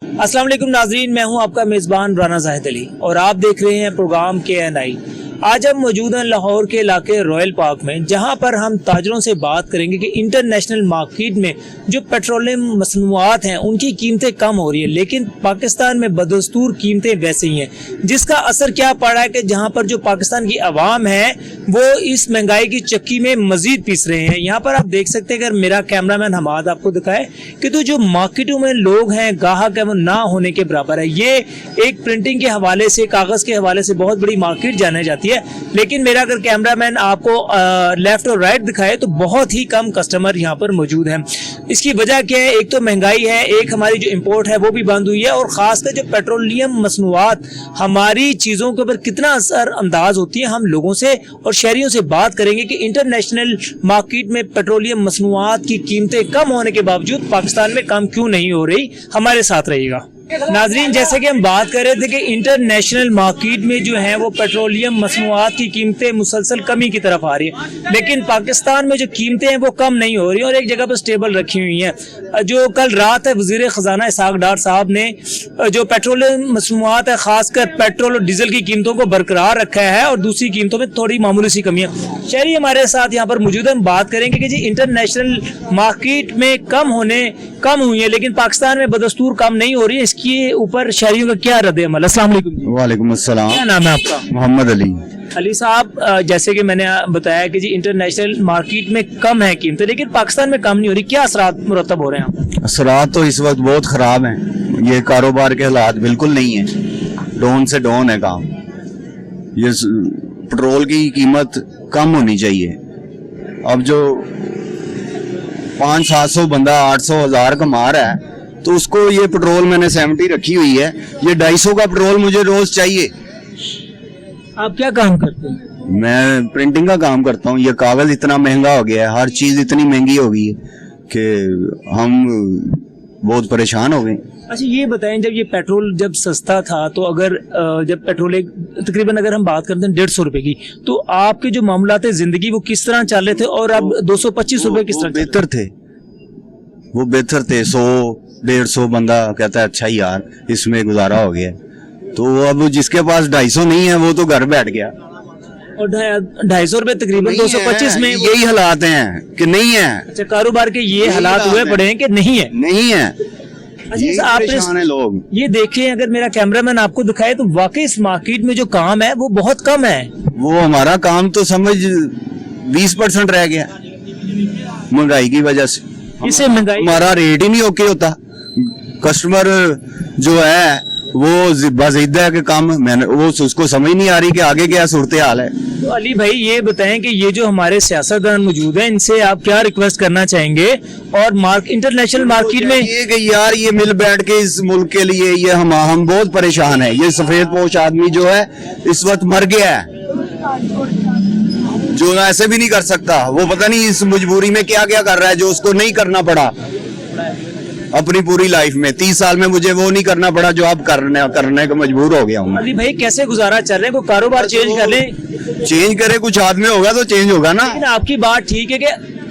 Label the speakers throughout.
Speaker 1: अस्सलाम वालेकुम नाजरीन, मैं हूं आपका मेज़बान राना ज़ाहिद अली और आप देख रहे हैं प्रोग्राम KNI। आज हम मौजूद हैं लाहौर के इलाके रॉयल पार्क में, जहां पर हम ताजरों से बात करेंगे कि इंटरनेशनल मार्केट में जो पेट्रोलियम मसनूआत हैं उनकी कीमतें कम हो रही है, लेकिन पाकिस्तान में बदस्तूर कीमतें वैसे ही हैं। जिसका असर क्या पड़ा है कि जहां पर जो पाकिस्तान की आवाम है वो इस महंगाई की चक्की में मजीद पीस रहे हैं। यहाँ पर आप देख सकते हैं, अगर मेरा कैमरामैन हमाद आपको दिखाए कि तो जो मार्केटों में लोग हैं, ग्राहक है, वो ना होने के बराबर है। ये एक प्रिंटिंग के हवाले से, कागज़ के हवाले से बहुत बड़ी मार्केट जाने जाती है, लेकिन मेरा अगर कैमरामैन आपको लेफ्ट और राइट दिखाए तो बहुत ही कम कस्टमर यहाँ पर मौजूद हैं। इसकी वजह क्या है? एक तो महंगाई है, एक हमारी जो इंपोर्ट है वो भी बंद हुई है, और ख़ासकर जो पेट्रोलियम मसनूआत हमारी चीज़ों के ऊपर कितना असर अंदाज होती है। हम लोगों से और शहरियों से बात करेंगे कि इंटरनेशनल मार्केट में पेट्रोलियम मसनूआत की कीमतें कम होने के बावजूद पाकिस्तान में कम क्यों नहीं हो रही। हमारे साथ रहिएगा नाजरीन। जैसे कि हम बात कर रहे थे कि इंटरनेशनल मार्केट में जो है वो पेट्रोलियम मसनूआत की कीमतें मुसलसल कमी की तरफ आ रही है, लेकिन पाकिस्तान में जो कीमतें हैं वो कम नहीं हो रही और एक जगह पर स्टेबल रखी हुई हैं। जो कल रात है वज़ीर ख़जाना इसहाक डार साहब ने जो पेट्रोलियम मसनूआत है, खासकर पेट्रोल और डीजल की कीमतों को बरकरार रखा है और दूसरी कीमतों में थोड़ी मामूली सी कमी है। शहरी हमारे साथ यहाँ पर मौजूद है, हम बात करेंगे कि जी इंटरनेशनल मार्केट में कम हुई है, लेकिन पाकिस्तान में बदस्तूर कम नहीं हो रही है। इसके ऊपर शहरियों का क्या रद्द अमल? अस्सलाम वालेकुम जी।
Speaker 2: वालेकुम अस्सलाम।
Speaker 1: क्या नाम है आपका?
Speaker 2: मोहम्मद अली।
Speaker 1: अली साहब, जैसे कि मैंने बताया कि जी इंटरनेशनल मार्केट में कम है कीमतें, लेकिन पाकिस्तान में कम नहीं हो रही, क्या असरात मुरतब हो रहे हैं?
Speaker 2: असरात तो इस वक्त बहुत खराब हैं। ये कारोबार के हालात बिल्कुल नहीं है, डाउन से डाउन है काम। ये पेट्रोल की कीमत कम होनी चाहिए। अब जो 500-700 बंदा 800-1000 कमा रहा है, तो उसको ये पेट्रोल मैंने 70 रखी हुई है, ये 250 का पेट्रोल मुझे रोज चाहिए।
Speaker 1: आप क्या काम करते हैं?
Speaker 2: मैं प्रिंटिंग का काम करता हूँ। ये कागज इतना महंगा हो गया है, हर चीज इतनी महंगी हो गई है कि हम बहुत परेशान हो गए।
Speaker 1: अच्छा, ये बताएं, जब ये पेट्रोल जब सस्ता था तो अगर जब पेट्रोल तकरीबन अगर हम बात करते हैं 150 रुपए की, तो आपके जो मामलात जिंदगी वो किस तरह चल रहे थे, और अब 225 रुपए किस तरह?
Speaker 2: बेहतर थे, वो बेहतर थे। 100-150 बंदा कहता है अच्छा यार इसमें गुजारा हो गया। तो अब जिसके पास 250 नहीं है वो तो घर बैठ गया।
Speaker 1: और 250 रुपए तकरीबन 225 में
Speaker 2: यही हालात हैं कि नहीं है।
Speaker 1: अच्छा, कारोबार के ये हालात हुए पड़े हैं कि नहीं है?
Speaker 2: नहीं है।
Speaker 1: अच्छा, आप
Speaker 2: लोग ये
Speaker 1: देखें, अगर मेरा कैमरामैन आपको दिखाए तो वाकई इस मार्केट में जो काम है वो बहुत कम है।
Speaker 2: वो हमारा काम तो समझ 20% रह गया महंगाई की वजह से।
Speaker 1: इससे महंगाई, हमारा
Speaker 2: रेट ही नहीं ओके होता। कस्टमर जो है वो बाज़िद्दा है कि काम, मैंने वो उसको समझ नहीं आ रही कि आगे क्या सूरत हाल है।
Speaker 1: तो अली भाई ये बताएं कि ये जो हमारे सियासतदान मौजूद हैं, इनसे आप क्या रिक्वेस्ट करना चाहेंगे? और इंटरनेशनल मार्केट में
Speaker 2: ये कि यार ये मिल बैठ के इस मुल्क के लिए ये हम बहुत परेशान है। ये सफेद पोश आदमी जो है इस वक्त मर गया है, जो ऐसे भी नहीं कर सकता। वो पता नहीं इस मजबूरी में क्या क्या कर रहा है जो उसको नहीं करना पड़ा अपनी पूरी लाइफ में। 30 साल में मुझे वो नहीं करना पड़ा जो अब करने को मजबूर हो गया हूँ।
Speaker 1: अली भाई कैसे गुजारा चल रहे हैं? कोई कारोबार चेंज कर ले,
Speaker 2: चेंज करे, कुछ आदमी होगा तो चेंज होगा ना।
Speaker 1: लेकिन आपकी बात ठीक है कि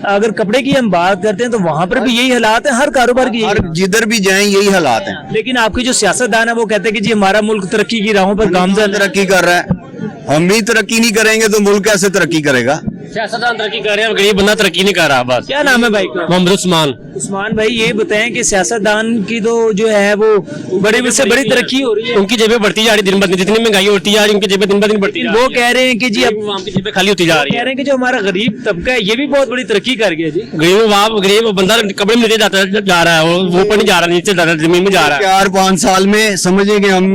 Speaker 1: अगर कपड़े की हम बात करते हैं तो वहाँ पर भी यही हालात है, हर कारोबार की,
Speaker 2: जिधर भी जाएं यही हालात हैं।
Speaker 1: लेकिन आपके जो सियासतदान है वो कहते हैं कि जी हमारा मुल्क तरक्की की राहों पर गामजन
Speaker 2: तरक्की कर रहा है। हम ही तरक्की नहीं करेंगे तो मुल्क कैसे तरक्की करेगा?
Speaker 3: सियासतदान तरक्की कर रहे हैं, गरीब बंदा तरक्की नहीं कर रहा। बस।
Speaker 1: क्या नाम है भाई का?
Speaker 3: मोहम्मद उस्मान।
Speaker 1: उस्मान भाई, ये बताएं कि सियासतदान की तो जो है वो बड़ी से बड़ी तरक्की हो रही है,
Speaker 3: उनकी जेबें बढ़ती जा रही दिन ब दिन, जितनी महंगाई होती जा रही उनकी जेबें दिन ब दिन बढ़ती।
Speaker 1: वो कह रहे हैं कि जी अब
Speaker 3: वहाँ की जेबें खाली होती जा रही है।
Speaker 1: कह रहे हैं कि जो हमारा गरीब तबका है ये भी बहुत बड़ी तरक्की कर गया जी।
Speaker 3: गरीब बंदा कपड़े में नीचे जा रहा है, वो ऊपर नहीं जा रहा, नीचे जा रहा है, जमीन में जा रहा है।
Speaker 2: 4-5 साल में समझे कि हम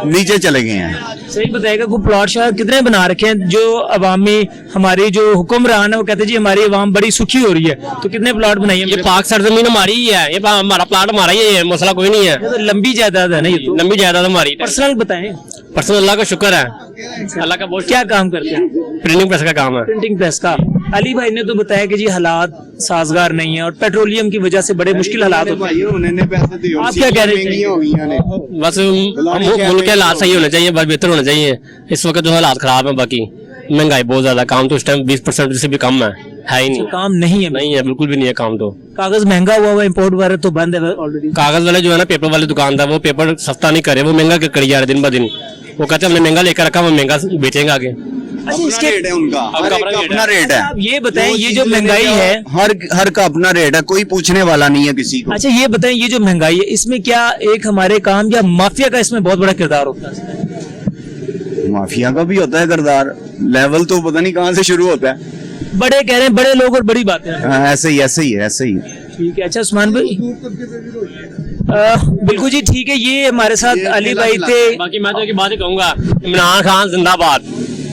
Speaker 2: नीचे चले गए हैं।
Speaker 1: सही बताएगा, कोई प्लॉट शहर कितने बना रखे हैं? जो अवामी हमारी जो हुक्मरान है वो कहते हैं जी हमारी अवाम बड़ी सुखी हो रही है, तो कितने प्लॉट बनाई है?
Speaker 3: ये पाक सरजमीन हमारी ही है, ये हमारा प्लाट हमारा ही है, मसला कोई नहीं है।
Speaker 1: तो लंबी जायदाद है ना ये तो?
Speaker 3: लंबी जायदाद हमारी।
Speaker 1: पर्सनल बताएं।
Speaker 3: पर्सनल अल्लाह का शुक्र है, अल्लाह का बहुत।
Speaker 1: क्या काम करते हैं?
Speaker 3: प्रिंटिंग प्रेस का काम है।
Speaker 1: प्रिंटिंग प्रेस का। अली भाई ने तो बताया कि जी हालात साजगार नहीं है और पेट्रोलियम की वजह से बड़े मुश्किल हालात होते हैं। आप क्या कह रहे हैं?
Speaker 3: बस मुल्क के हालात सही होने चाहिए, बस बेहतर होने चाहिए। इस वक्त जो हालात खराब है, बाकी महंगाई बहुत ज्यादा, काम तो इस टाइम 20% से भी कम है। है ही नहीं।
Speaker 1: काम नहीं है,
Speaker 3: नहीं है, बिल्कुल भी नहीं है काम तो।
Speaker 1: कागज महंगा हुआ हुआ, इम्पोर्ट वगैरह तो बंद है ऑलरेडी।
Speaker 3: कागज वाले जो है ना, पेपर वाले दुकानदार, वो पेपर सस्ता नहीं करे, वो महंगा करी जा रहे दिन ब दिन। वो कहते हैं हमने महंगा लेकर रखा, वो महंगा बेचेंगे आगे।
Speaker 1: अच्छा, इसके
Speaker 2: रेट है उनका, हर एक का अपना रेट है।
Speaker 1: आप ये बताएं, ये जो महंगाई है,
Speaker 2: हर का अपना रेट है, कोई पूछने वाला नहीं है किसी को।
Speaker 1: अच्छा ये बताएं, ये जो महंगाई है, इसमें क्या एक हमारे काम या माफिया का इसमें बहुत बड़ा किरदार होता है?
Speaker 2: माफिया का भी होता है किरदार, लेवल तो पता नहीं कहाँ से शुरू होता है।
Speaker 1: बड़े कह रहे हैं, बड़े लोग और बड़ी बातें हैं।
Speaker 2: हाँ, ऐसे ही।
Speaker 1: ठीक है। अच्छा उस्मान भाई, बिल्कुल जी ठीक है। ये हमारे साथ अली भाई थे।
Speaker 3: बाकी मैं तो एक बात ही कहूंगा, इमरान खान जिंदाबाद।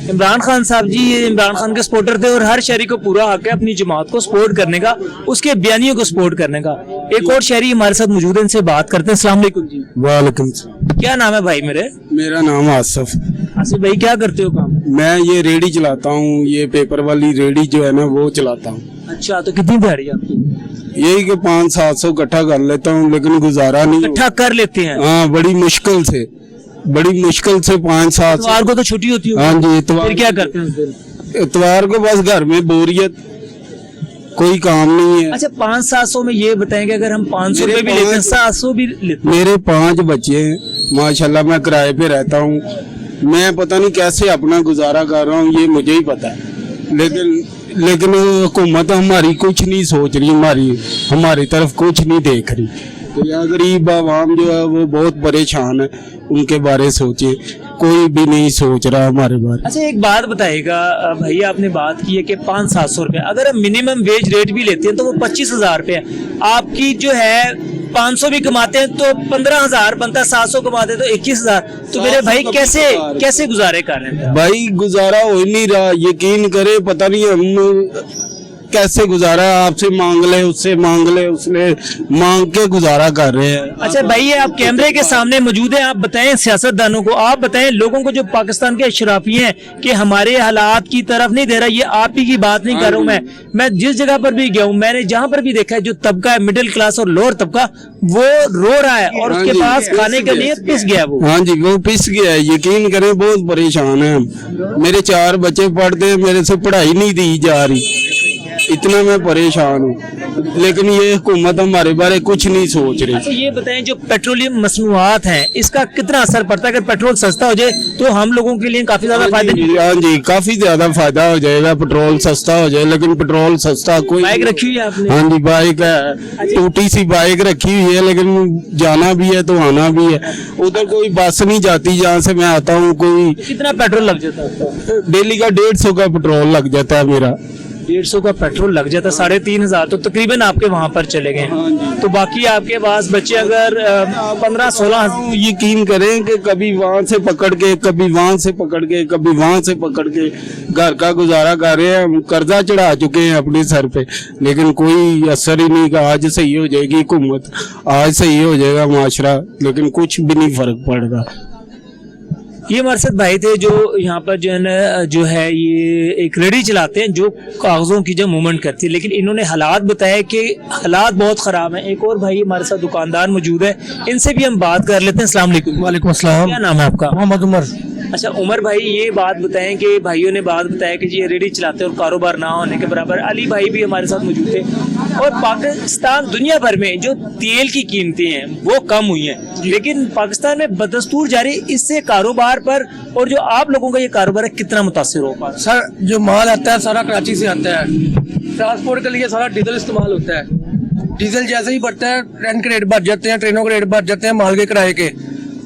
Speaker 1: इमरान खान साहब जी, ये इमरान खान के सपोर्टर थे और हर शहरी को पूरा हक है अपनी जमात को सपोर्ट करने का, उसके बयानियों को सपोर्ट करने का। एक और शहरी हमारे साथ मौजूद है, इनसे बात करते हैं। अस्सलाम वालेकुम जी।
Speaker 4: वालेकुम।
Speaker 1: क्या नाम है भाई मेरे?
Speaker 4: मेरा नाम आसिफ।
Speaker 1: आसिफ भाई, क्या करते हो काम?
Speaker 4: मैं ये रेडी चलाता हूँ, ये पेपर वाली रेडी जो है ना वो चलाता हूँ।
Speaker 1: अच्छा, तो कितनी दिहाड़ी है आपकी?
Speaker 4: यही कि 500-700 इकट्ठा कर लेता हूँ, लेकिन गुजारा नहीं
Speaker 1: इकट्ठा कर लेते हैं?
Speaker 4: हाँ, बड़ी मुश्किल से 5-7।
Speaker 1: इतवार को तो छुट्टी होती है।
Speaker 4: हाँ जी,
Speaker 1: फिर क्या करते हैं उस दिन?
Speaker 4: इतवार को बस घर में बोरियत, कोई काम नहीं है।
Speaker 1: अच्छा, 500-700 में ये बताएं कि अगर हम 500 रुपए भी लेते हैं, 700 भी लेते हैं।
Speaker 4: मेरे 5 बच्चे हैं माशाल्लाह, मैं किराए पे रहता हूँ। मैं पता नहीं कैसे अपना गुजारा कर रहा हूँ, ये मुझे ही पता है। लेकिन हुकूमत हमारी कुछ नहीं सोच रही, हमारी तरफ कुछ नहीं देख रही। तो यहाँ गरीब आवाम जो है वो बहुत परेशान है, उनके बारे सोचे, कोई भी नहीं सोच रहा हमारे बारे।
Speaker 1: अच्छा एक बात बताइएगा भाई, आपने बात की है कि 500-700 रुपए, अगर हम मिनिमम वेज रेट भी लेते हैं तो वो 25,000 रुपए है। आपकी जो है 500 भी कमाते हैं तो 15,000 बनता, 700 कमाते हैं तो 21,000। तो मेरे भाई कैसे गुजारे कर रहे हैं?
Speaker 4: भाई गुजारा हो ही नहीं रहा, यकीन करे, पता नहीं हम कैसे गुजारा, आपसे मांग ले, उससे मांग ले, उसने मांग के गुजारा कर रहे हैं।
Speaker 1: अच्छा भाई, ये आप कैमरे के सामने मौजूद हैं, आप बताएं सियासतदानों को, आप बताएं लोगों को जो पाकिस्तान के अशराफी हैं कि हमारे हालात की तरफ नहीं दे रहा। ये आप ही की बात नहीं कर रहा हूँ मैं जिस जगह पर भी गया हूँ, मैंने जहाँ पर भी देखा है, जो तबका है मिडिल क्लास और लोअर तबका, वो रो रहा है और उसके पास खाने के लिए पिस गया वो।
Speaker 4: हाँ जी, वो पिस गया है, यकीन करें, बहुत परेशान है हम। मेरे 4 बच्चे पढ़ते हैं, मेरे से पढ़ाई नहीं दी जा रही, इतना मैं परेशान हूँ। लेकिन ये हुकूमत हमारे बारे कुछ नहीं सोच रही।
Speaker 1: अच्छा ये बताएं, जो पेट्रोलियम मसनूआत हैं, इसका कितना असर पड़ता है? अगर पेट्रोल सस्ता हो जाए तो हम लोगों के लिए काफी ज्यादा फायदा।
Speaker 4: हाँ जी, काफी ज्यादा फायदा हो जाएगा, पेट्रोल सस्ता हो जाए। लेकिन पेट्रोल सस्ता कोई।
Speaker 1: बाइक रखी हुई है आपने?
Speaker 4: हाँ जी, बाइक है, टूटी सी बाइक रखी हुई है, लेकिन जाना भी है तो आना भी है। उधर कोई बस नहीं जाती जहाँ से मैं आता हूँ। कोई
Speaker 1: कितना पेट्रोल लग जाता है?
Speaker 4: डेली का 150 का पेट्रोल लग जाता है मेरा।
Speaker 1: 150 का पेट्रोल लग जाता, 3,500 तो तकरीबन आपके वहाँ पर चले गए। तो बाकी आपके पास बच्चे अगर 15-16,
Speaker 4: यकीन करें कि कभी वहाँ से पकड़ के, कभी वहाँ से पकड़ के, कभी वहाँ से पकड़ के घर का गुजारा कर रहे हैं। हम कर्जा चढ़ा चुके हैं अपने सर पे, लेकिन कोई असर ही नहीं। का आज सही हो जाएगी हुकूमत, आज सही हो जाएगा माशरा, लेकिन कुछ भी नहीं फर्क पड़ रहा।
Speaker 1: ये मरसद भाई थे जो यहाँ पर जो है ना, जो है ये एक रेडी चलाते हैं जो कागजों की जो मूवमेंट करती है, लेकिन इन्होंने हालात बताए कि हालात बहुत खराब हैं। एक और भाई हमारे साथ दुकानदार मौजूद है, इनसे भी हम बात कर लेते हैं। अस्सलाम वालेकुम।
Speaker 5: वालेकुम अस्सलाम।
Speaker 1: क्या नाम है आपका?
Speaker 5: मोहम्मद उमर।
Speaker 1: अच्छा उमर भाई, ये बात बताएं कि भाइयों ने बात बताया कि जी ये रेडी चलाते हैं और कारोबार ना होने के बराबर। अली भाई भी हमारे साथ मौजूद थे। और पाकिस्तान, दुनिया भर में जो तेल की कीमतें हैं वो कम हुई हैं, लेकिन पाकिस्तान में बदस्तूर जारी, इससे कारोबार पर और जो आप लोगों का ये कारोबार है कितना मुतासिर हो पा?
Speaker 5: सर जो माल आता है सारा कराची से आता है, ट्रांसपोर्ट के लिए सारा डीजल इस्तेमाल होता है। डीजल जैसे ही बढ़ता है, ट्रेन के रेट बढ़ जाते हैं, ट्रेनों के रेट बढ़ जाते हैं, माल के किराए के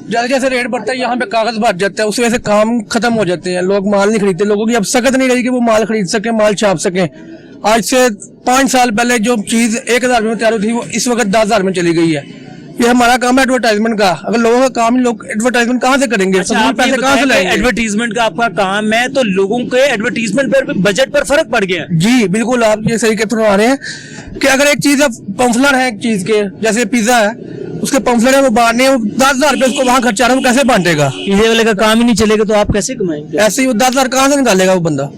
Speaker 5: जैसे जैसे रेट बढ़ता है, यहाँ पे कागज बढ़ जाता है, उस वजह से काम खत्म हो जाते हैं, लोग माल नहीं खरीदते। लोगों की अब सकत नहीं रही कि वो माल खरीद सके, माल छाप सके। आज से 5 साल पहले जो चीज 1,000 में तैयार हुई थी वो इस वक्त 10,000 में चली गई है। ये हमारा काम है एडवर्टाइजमेंट का। अगर लोगों का काम, लोग एडवर्टाइजमेंट कहाँ से करेंगे?
Speaker 1: अच्छा,
Speaker 5: पैसे कहाँ से लाएंगे?
Speaker 1: एडवर्टीजमेंट का आपका काम है, तो लोगों के एडवर्टीजमेंट पर बजट पर फर्क पड़ गया।
Speaker 5: जी बिल्कुल, आप ये सही कहते आ रहे हैं कि अगर एक चीज पंफलर है एक चीज के, जैसे पिज्जा है, उसके पंफलर है वो बांटने, 10,000 रुपए उसको वहाँ खर्चा रहा है, वो कैसे बांटेगा?
Speaker 1: पिज्जे वाले का काम ही नहीं चलेगा तो आप कैसे कमाएंगे?
Speaker 5: ऐसे ही वो 10,000 कहाँ से निकालेगा वो बंदा?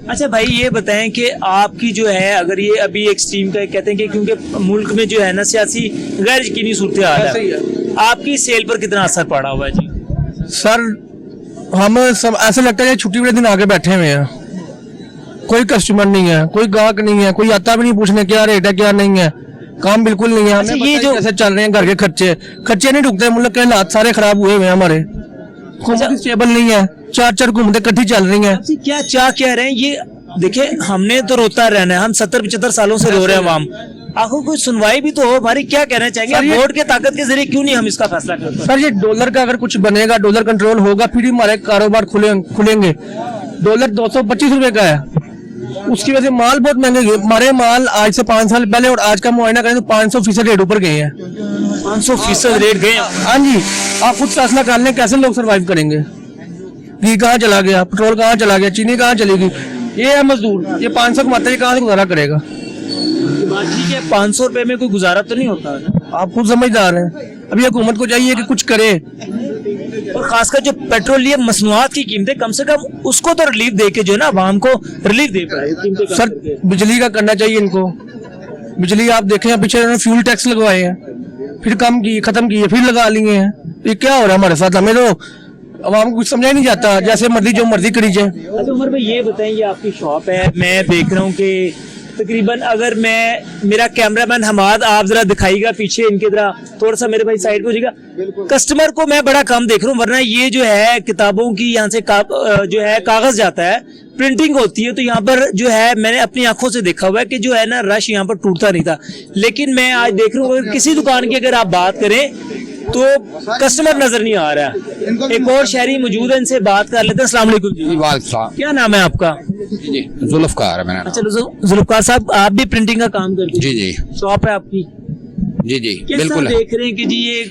Speaker 1: अच्छा भाई ये बताएं कि आपकी जो है, अगर ये अभी एक स्ट्रीम का कहते हैं कि क्योंकि मुल्क में जो है ना सियासी गैर यकीनी सूरत हाल है, आपकी सेल पर कितना असर पड़ा हुआ है जी?
Speaker 5: सर हम सब ऐसा लगता है छुट्टी वाले दिन आगे बैठे हुए हैं। कोई कस्टमर नहीं है, कोई ग्राहक नहीं है, कोई आता भी नहीं पूछने क्या रेट है क्या नहीं है, काम बिल्कुल नहीं है। हमें ये जो कैसे चल रहे हैं घर के खर्चे नहीं रुकते, मुल्क के हालात सारे खराब हुए हुए हैं हमारे, हुकूमत स्टेबल नहीं है, 4 हुकूमतें इकट्ठी चल रही हैं।
Speaker 1: आपसे क्या क्या कह रहे हैं ये? देखिए हमने तो रोता रहना है, हम 70-75 सालों से रो रहे हैं आवाम, आखिर कोई सुनवाई भी तो हो हमारी। क्या कहना चाहेंगे आप, वोट के ताकत के जरिए क्यों नहीं हम इसका फैसला करते?
Speaker 5: सर ये डॉलर का अगर कुछ बनेगा, डॉलर कंट्रोल होगा, फिर ही हमारे कारोबार खुलेंगे। डॉलर 225 रुपए का है, उसकी वजह से माल बहुत महंगे गए। हमारे माल आज से 5 साल पहले और आज का मुआयना करें तो 500% रेट ऊपर गए हैं।
Speaker 1: 500% रेट गए?
Speaker 5: हाँ जी, आप खुद फैसला कर लें कैसे लोग सरवाइव करेंगे। घी कहाँ चला गया, पेट्रोल कहाँ चला गया, चीनी कहाँ चलेगी। ये है मजदूर, ये 500 कमाता है, कहाँ से गुजारा करेगा।
Speaker 1: बात ठीक है, 500 रुपए में कोई गुजारा तो नहीं होता।
Speaker 5: आप खुद समझदार हैं। अभी हुकूमत को चाहिए कि कुछ करे,
Speaker 1: और खासकर जो पेट्रोलियम मसनूआत की कीमतें कम से कम उसको तो रिलीफ दे के जो है ना आवाम को रिलीफ दे पाए।
Speaker 5: सर बिजली का करना चाहिए इनको। बिजली आप देखें पीछे इन्होंने फ्यूल टैक्स लगवाए हैं, फिर कम किए, खत्म किए, फिर लगा लिए हैं। ये क्या हो रहा है हमारे साथ? हमें तो आवाम को कुछ समझा ही नहीं जाता, जैसे मर्जी जो मर्जी करी जाए।
Speaker 1: अच्छा उमर भाई ये बताएं, ये आपकी शॉप है, मैं देख रहा हूँ कि तकरीबन अगर मेरा कैमरामैन हमाद आप जरा दिखाईगा पीछे इनके तरह, थोड़ा सा मेरे भाई साइड को हो जाएगा। कस्टमर को मैं बड़ा कम देख रहा हूँ, वरना ये जो है किताबों की यहाँ से जो है कागज जाता है, प्रिंटिंग होती है, तो यहाँ पर जो है मैंने अपनी आंखों से देखा हुआ है कि जो है ना रश यहाँ पर टूटता नहीं था। लेकिन मैं आज देख रहा हूँ किसी दुकान की अगर आप बात करें तो कस्टमर नजर नहीं आ रहा है। एक और शहरी मौजूद है, इनसे बात कर लेते हैं। अस्सलाम वालेकुम जी। क्या नाम है आपका?
Speaker 6: जी जुल्फकार है मेरा नाम।
Speaker 1: अच्छा जुल्फकार साहब, आप भी प्रिंटिंग का काम करते हैं?
Speaker 6: जी जी
Speaker 1: शॉप है आपकी?
Speaker 6: जी जी
Speaker 1: किस
Speaker 6: बिल्कुल
Speaker 1: तरह
Speaker 6: है।
Speaker 1: देख रहे हैं कि जी ये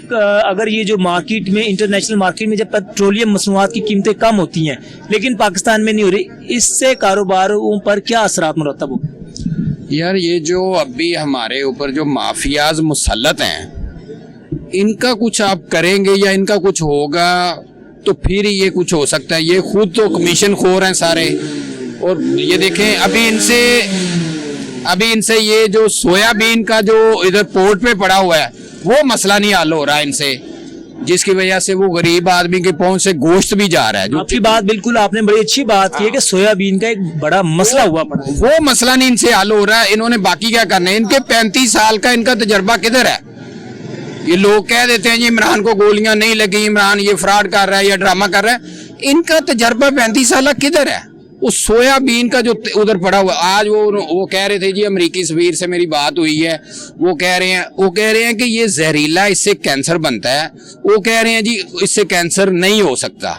Speaker 1: अगर ये जो मार्केट में, इंटरनेशनल मार्केट में जब पेट्रोलियम मसनूआत की कीमतें कम होती हैं लेकिन पाकिस्तान में नहीं हो रही, इससे कारोबारों पर क्या असरात मुरतब हो?
Speaker 6: यार ये जो अभी हमारे ऊपर जो माफियाज मुसल्लत हैं, इनका कुछ आप करेंगे या इनका कुछ होगा तो फिर ये कुछ हो सकता है। ये खुद तो कमीशन खोर हैं सारे। और ये देखें अभी इनसे ये जो सोयाबीन का जो इधर पोर्ट पे पड़ा हुआ है वो मसला नहीं हल हो रहा है इनसे, जिसकी वजह से वो गरीब आदमी के पहुंच से गोश्त भी जा रहा है। जो
Speaker 1: आपकी बात बिल्कुल, आपने बड़ी अच्छी बात की है कि सोयाबीन का एक बड़ा मसला हुआ पड़ा है।
Speaker 6: वो मसला नहीं इनसे हल हो रहा है। इन्होंने बाकी क्या करना है? इनके 35 साल का इनका तजर्बा किधर है? ये लोग कह देते हैं जी इमरान को गोलियां नहीं लगी, इमरान ये फ्रॉड कर रहा है या ड्रामा कर रहा है। इनका तजर्बा 35 साल किधर है? उस सोयाबीन का जो उधर पड़ा हुआ, आज वो कह रहे थे जी, अमेरिकी सफीर से मेरी बात हुई है, वो कह रहे हैं कि ये जहरीला, इससे कैंसर बनता है। वो कह रहे हैं जी इससे कैंसर नहीं हो सकता।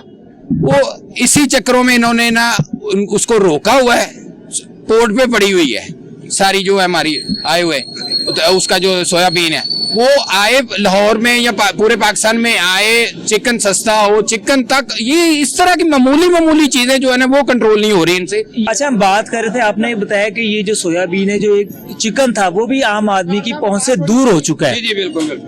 Speaker 6: वो इसी चक्रों में इन्होंने ना उसको रोका हुआ है। पोर्ट पे पड़ी हुई है सारी जो है हमारी आए हुए, उसका जो सोयाबीन है वो आए लाहौर में या पूरे पाकिस्तान में आए, चिकन सस्ता हो, चिकन तक ये इस तरह की मामूली चीजें जो है ना वो कंट्रोल नहीं हो रही इनसे।
Speaker 1: अच्छा हम बात कर रहे थे, आपने बताया कि ये जो सोयाबीन है, जो एक चिकन था, वो भी आम आदमी की पहुंच से दूर हो चुका है।
Speaker 6: जी बिल्कुल।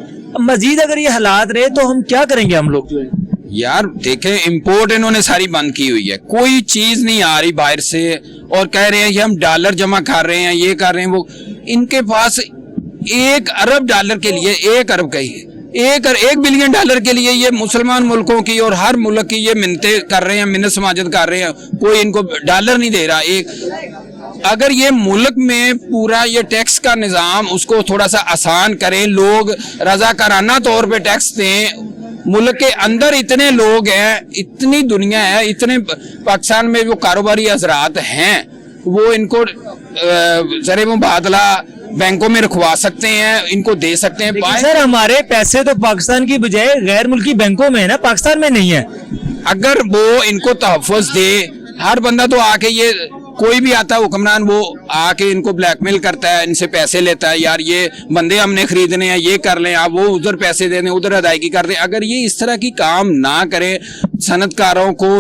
Speaker 1: मजीद अगर ये हालात रहे तो हम क्या करेंगे हम लोग जो है?
Speaker 6: यार देखें, इंपोर्ट इन्होंने सारी बंद की हुई है, कोई चीज नहीं आ रही बाहर से, और कह रहे हैं कि हम डॉलर जमा कर रहे हैं, ये कर रहे हैं वो। इनके पास 1 अरब डॉलर के लिए, 1 अरब का ही 1 बिलियन डॉलर के लिए ये मुसलमान मुल्कों की और हर मुल्क की ये मिन्नतें कर रहे हैं, मिन्नत समाजत कर रहे हैं, कोई इनको डॉलर नहीं दे रहा। अगर ये मुल्क में पूरा ये टैक्स का निज़ाम उसको थोड़ा सा आसान करें, लोग रजाकाराना तौर पे टैक्स दें। मुल्क के अंदर इतने लोग हैं, इतनी दुनिया है, इतने पाकिस्तान में जो कारोबारी हजरात हैं, वो इनको ज़र मुबादला बैंकों में रखवा सकते हैं, इनको दे सकते हैं।
Speaker 1: सर हमारे पैसे तो पाकिस्तान की बजाय गैर मुल्की बैंकों में है ना, पाकिस्तान में नहीं है।
Speaker 6: अगर वो इनको तहफ़्फ़ुज़ दे, हर बंदा तो आके ये कोई भी आता है हुक्मरान, वो आके इनको ब्लैकमेल करता है, इनसे पैसे लेता है, यार ये बंदे हमने खरीदने हैं, ये कर लें आप, वो उधर पैसे दे दें, उधर अदायगी कर दें। अगर ये इस तरह की काम ना करें, सनतकारों को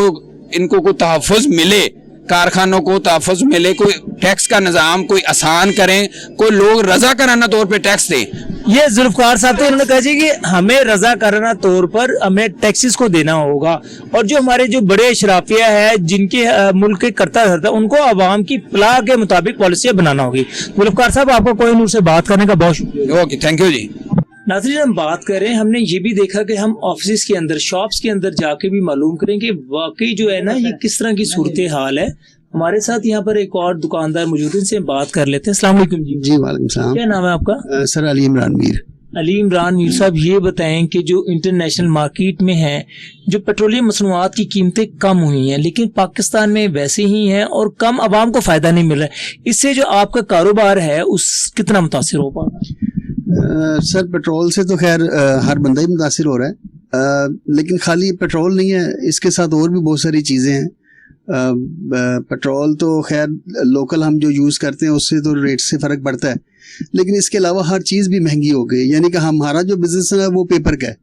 Speaker 6: इनको कोई तहफ़्फ़ुज़ मिले, कारखानों को तहफ़्फ़ुज़ मिले, कोई टैक्स का निज़ाम कोई आसान करें, कोई लोग रज़ाकाराना तौर पे टैक्स दें।
Speaker 1: ये जुल्फ़कार साहब तो उन्होंने कहा जी कि हमें रज़ाकाराना तौर पर हमें टैक्सेस को देना होगा, और जो हमारे जो बड़े शराफिया है जिनके मुल्क के करता धरता, उनको आवाम की फलाह के मुताबिक पॉलिसियाँ बनाना होगी। जुल्फ़कार साहब आपका कोई नूर से बात करने का बहुत शुक्रिया।
Speaker 6: ओके, थैंक यू जी।
Speaker 1: नाज़रीन हम बात कर रहे हैं, हमने ये भी देखा कि हम ऑफिस के अंदर, शॉप्स के अंदर जाके भी मालूम करें कि वाकई जो है ना ये किस तरह की सूरत हाल है। हमारे साथ यहाँ पर एक और दुकानदार मौजूद है, इनसे बात कर लेते हैं। अस्सलाम वालेकुम जी।
Speaker 7: जी वालेकुम सलाम।
Speaker 1: क्या नाम है आपका?
Speaker 7: सर अली इमरान मीर।
Speaker 1: अली इमरान मीर साहब, ये बताएं कि जो इंटरनेशनल मार्केट में है, जो पेट्रोलियम मसनूआत की कीमतें कम हुई हैं, लेकिन पाकिस्तान में वैसे ही हैं और कम आवाम को फायदा नहीं मिल रहा है, इससे जो आपका कारोबार है उस कितना मुतासिर हो पा रहा है?
Speaker 7: सर पेट्रोल से तो खैर हर बंदा ही मुतासिर हो रहा है, लेकिन खाली पेट्रोल नहीं है, इसके साथ और भी बहुत सारी चीज़ें हैं। पेट्रोल तो खैर लोकल हम जो यूज़ करते हैं उससे तो रेट से फ़र्क पड़ता है, लेकिन इसके अलावा हर चीज़ भी महंगी हो गई। यानी कि हमारा जो बिज़नेस है वो पेपर का है,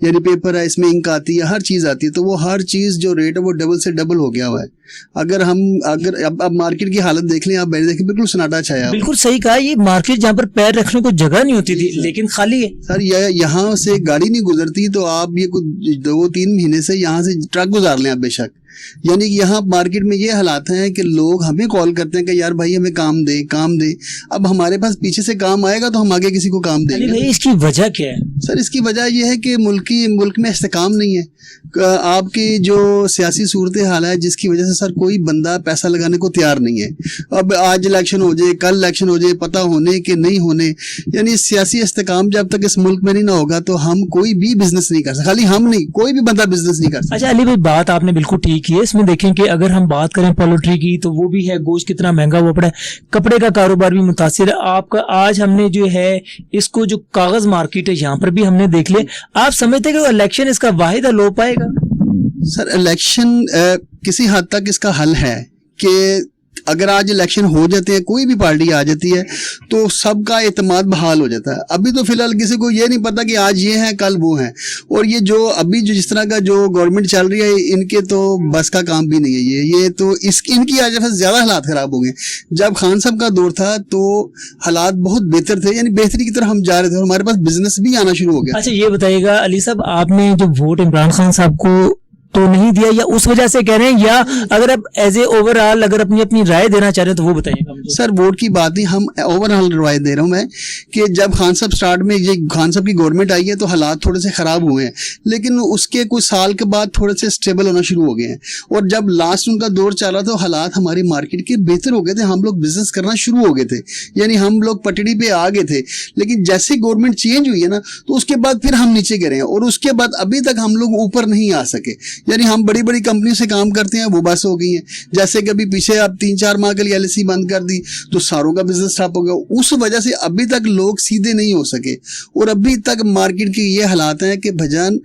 Speaker 7: यानी पेपर है, इसमें इंक आती है, हर चीज़ आती है, तो वो हर चीज़ जो रेट है वो डबल से डबल हो गया हुआ है। अगर अब मार्केट की हालत देख लें, आप बैठ देखें, बिल्कुल सन्नाटा छाया हुआ है।
Speaker 1: बिल्कुल सही कहा, ये मार्केट जहाँ पर पैर रखने को जगह नहीं होती थी, लेकिन खाली है
Speaker 7: सर। यहाँ से गाड़ी नहीं गुजरती, तो आप ये कुछ 2-3 महीने से यहाँ से ट्रक गुजार लें आप बेशक। यानी कि यहाँ मार्केट में ये हालात हैं कि लोग हमें कॉल करते हैं कि यार भाई हमें काम दे। अब हमारे पास पीछे से काम आएगा तो हम आगे किसी को काम देंगे।
Speaker 1: भाई इसकी वजह क्या है?
Speaker 7: सर इसकी वजह ये है कि मुल्क में इस्तेकाम नहीं है। आपकी जो सियासी सूरत हाल है, जिसकी वजह से सर कोई बंदा पैसा लगाने को तैयार नहीं है। अब आज इलेक्शन हो जाए, कल इलेक्शन हो जाए, पता होने के नहीं होने, यानी सियासी इस्तेकाम जब तक इस मुल्क में नहीं ना होगा तो हम कोई भी बिजनेस नहीं कर सकते। खाली हम नहीं, कोई भी बंदा बिजनेस नहीं कर सकता।
Speaker 1: अच्छा अली भाई, बात आपने बिल्कुल ठीक की है। इसमें देखें कि अगर हम बात करें पोल्ट्री की तो वो भी है, गोश्त कितना महंगा हुआ पड़ा है, कपड़े का कारोबार भी मुतासिर है आपका। आज हमने जो है इसको जो कागज मार्केट है यहाँ पर भी हमने देख लिया। आप समझते हैं कि इलेक्शन इसका वाहिद हल हो पाएगा?
Speaker 7: सर इलेक्शन किसी हद तक इसका हल है कि अगर आज इलेक्शन हो जाते हैं, कोई भी पार्टी आ जाती है तो सबका एतमाद बहाल हो जाता है। अभी तो फिलहाल किसी को ये नहीं पता कि आज ये है कल वो है, और ये जो अभी जो जिस तरह का जो गवर्नमेंट चल रही है, इनके तो बस का काम भी नहीं है। ये तो इनकी वजह से ज्यादा हालात खराब हो गए। जब खान साहब का दौर था तो हालात बहुत बेहतर थे, यानी बेहतरी की तरफ हम जा रहे थे और हमारे पास बिजनेस भी आना शुरू हो गया।
Speaker 1: अच्छा ये बताइएगा अली साहब, आपने जो वोट इमरान खान साहब को तो नहीं दिया, या उस वजह से कह रहे हैं, या अगर आप एज ए ओवरऑल अगर अपनी राय देना चाह रहे हैं तो वो बताइएगा मुझे।
Speaker 7: सर वोट की बात नहीं, हम ओवरऑल राय दे रहा हूं मैं कि जब खान साहब स्टार्ट में ये खान साहब की गवर्नमेंट आई है तो हालात थोड़े से खराब हुए हैं, लेकिन उसके कुछ साल के बाद थोड़े से स्टेबल होना शुरू हो गए हैं। और जब लास्ट उनका दौर चला तो हालात हमारी मार्केट के बेहतर हो गए थे, हम लोग बिजनेस करना शुरू हो गए थे, यानी हम लोग पटड़ी पे आ गए थे। लेकिन जैसे गवर्नमेंट चेंज हुई है ना, तो उसके बाद फिर हम नीचे गिरे हैं, और उसके बाद अभी तक हम लोग ऊपर नहीं आ सके। यानी हम बड़ी बड़ी कंपनी से काम करते हैं, वो बस हो गई हैं। जैसे कि अभी पीछे आप 3-4 माह के लिए एलआईसी बंद कर दी तो सारों का बिजनेस ठप हो गया। उस वजह से अभी तक लोग सीधे नहीं हो सके, और अभी तक मार्केट के ये हालात हैं कि भजन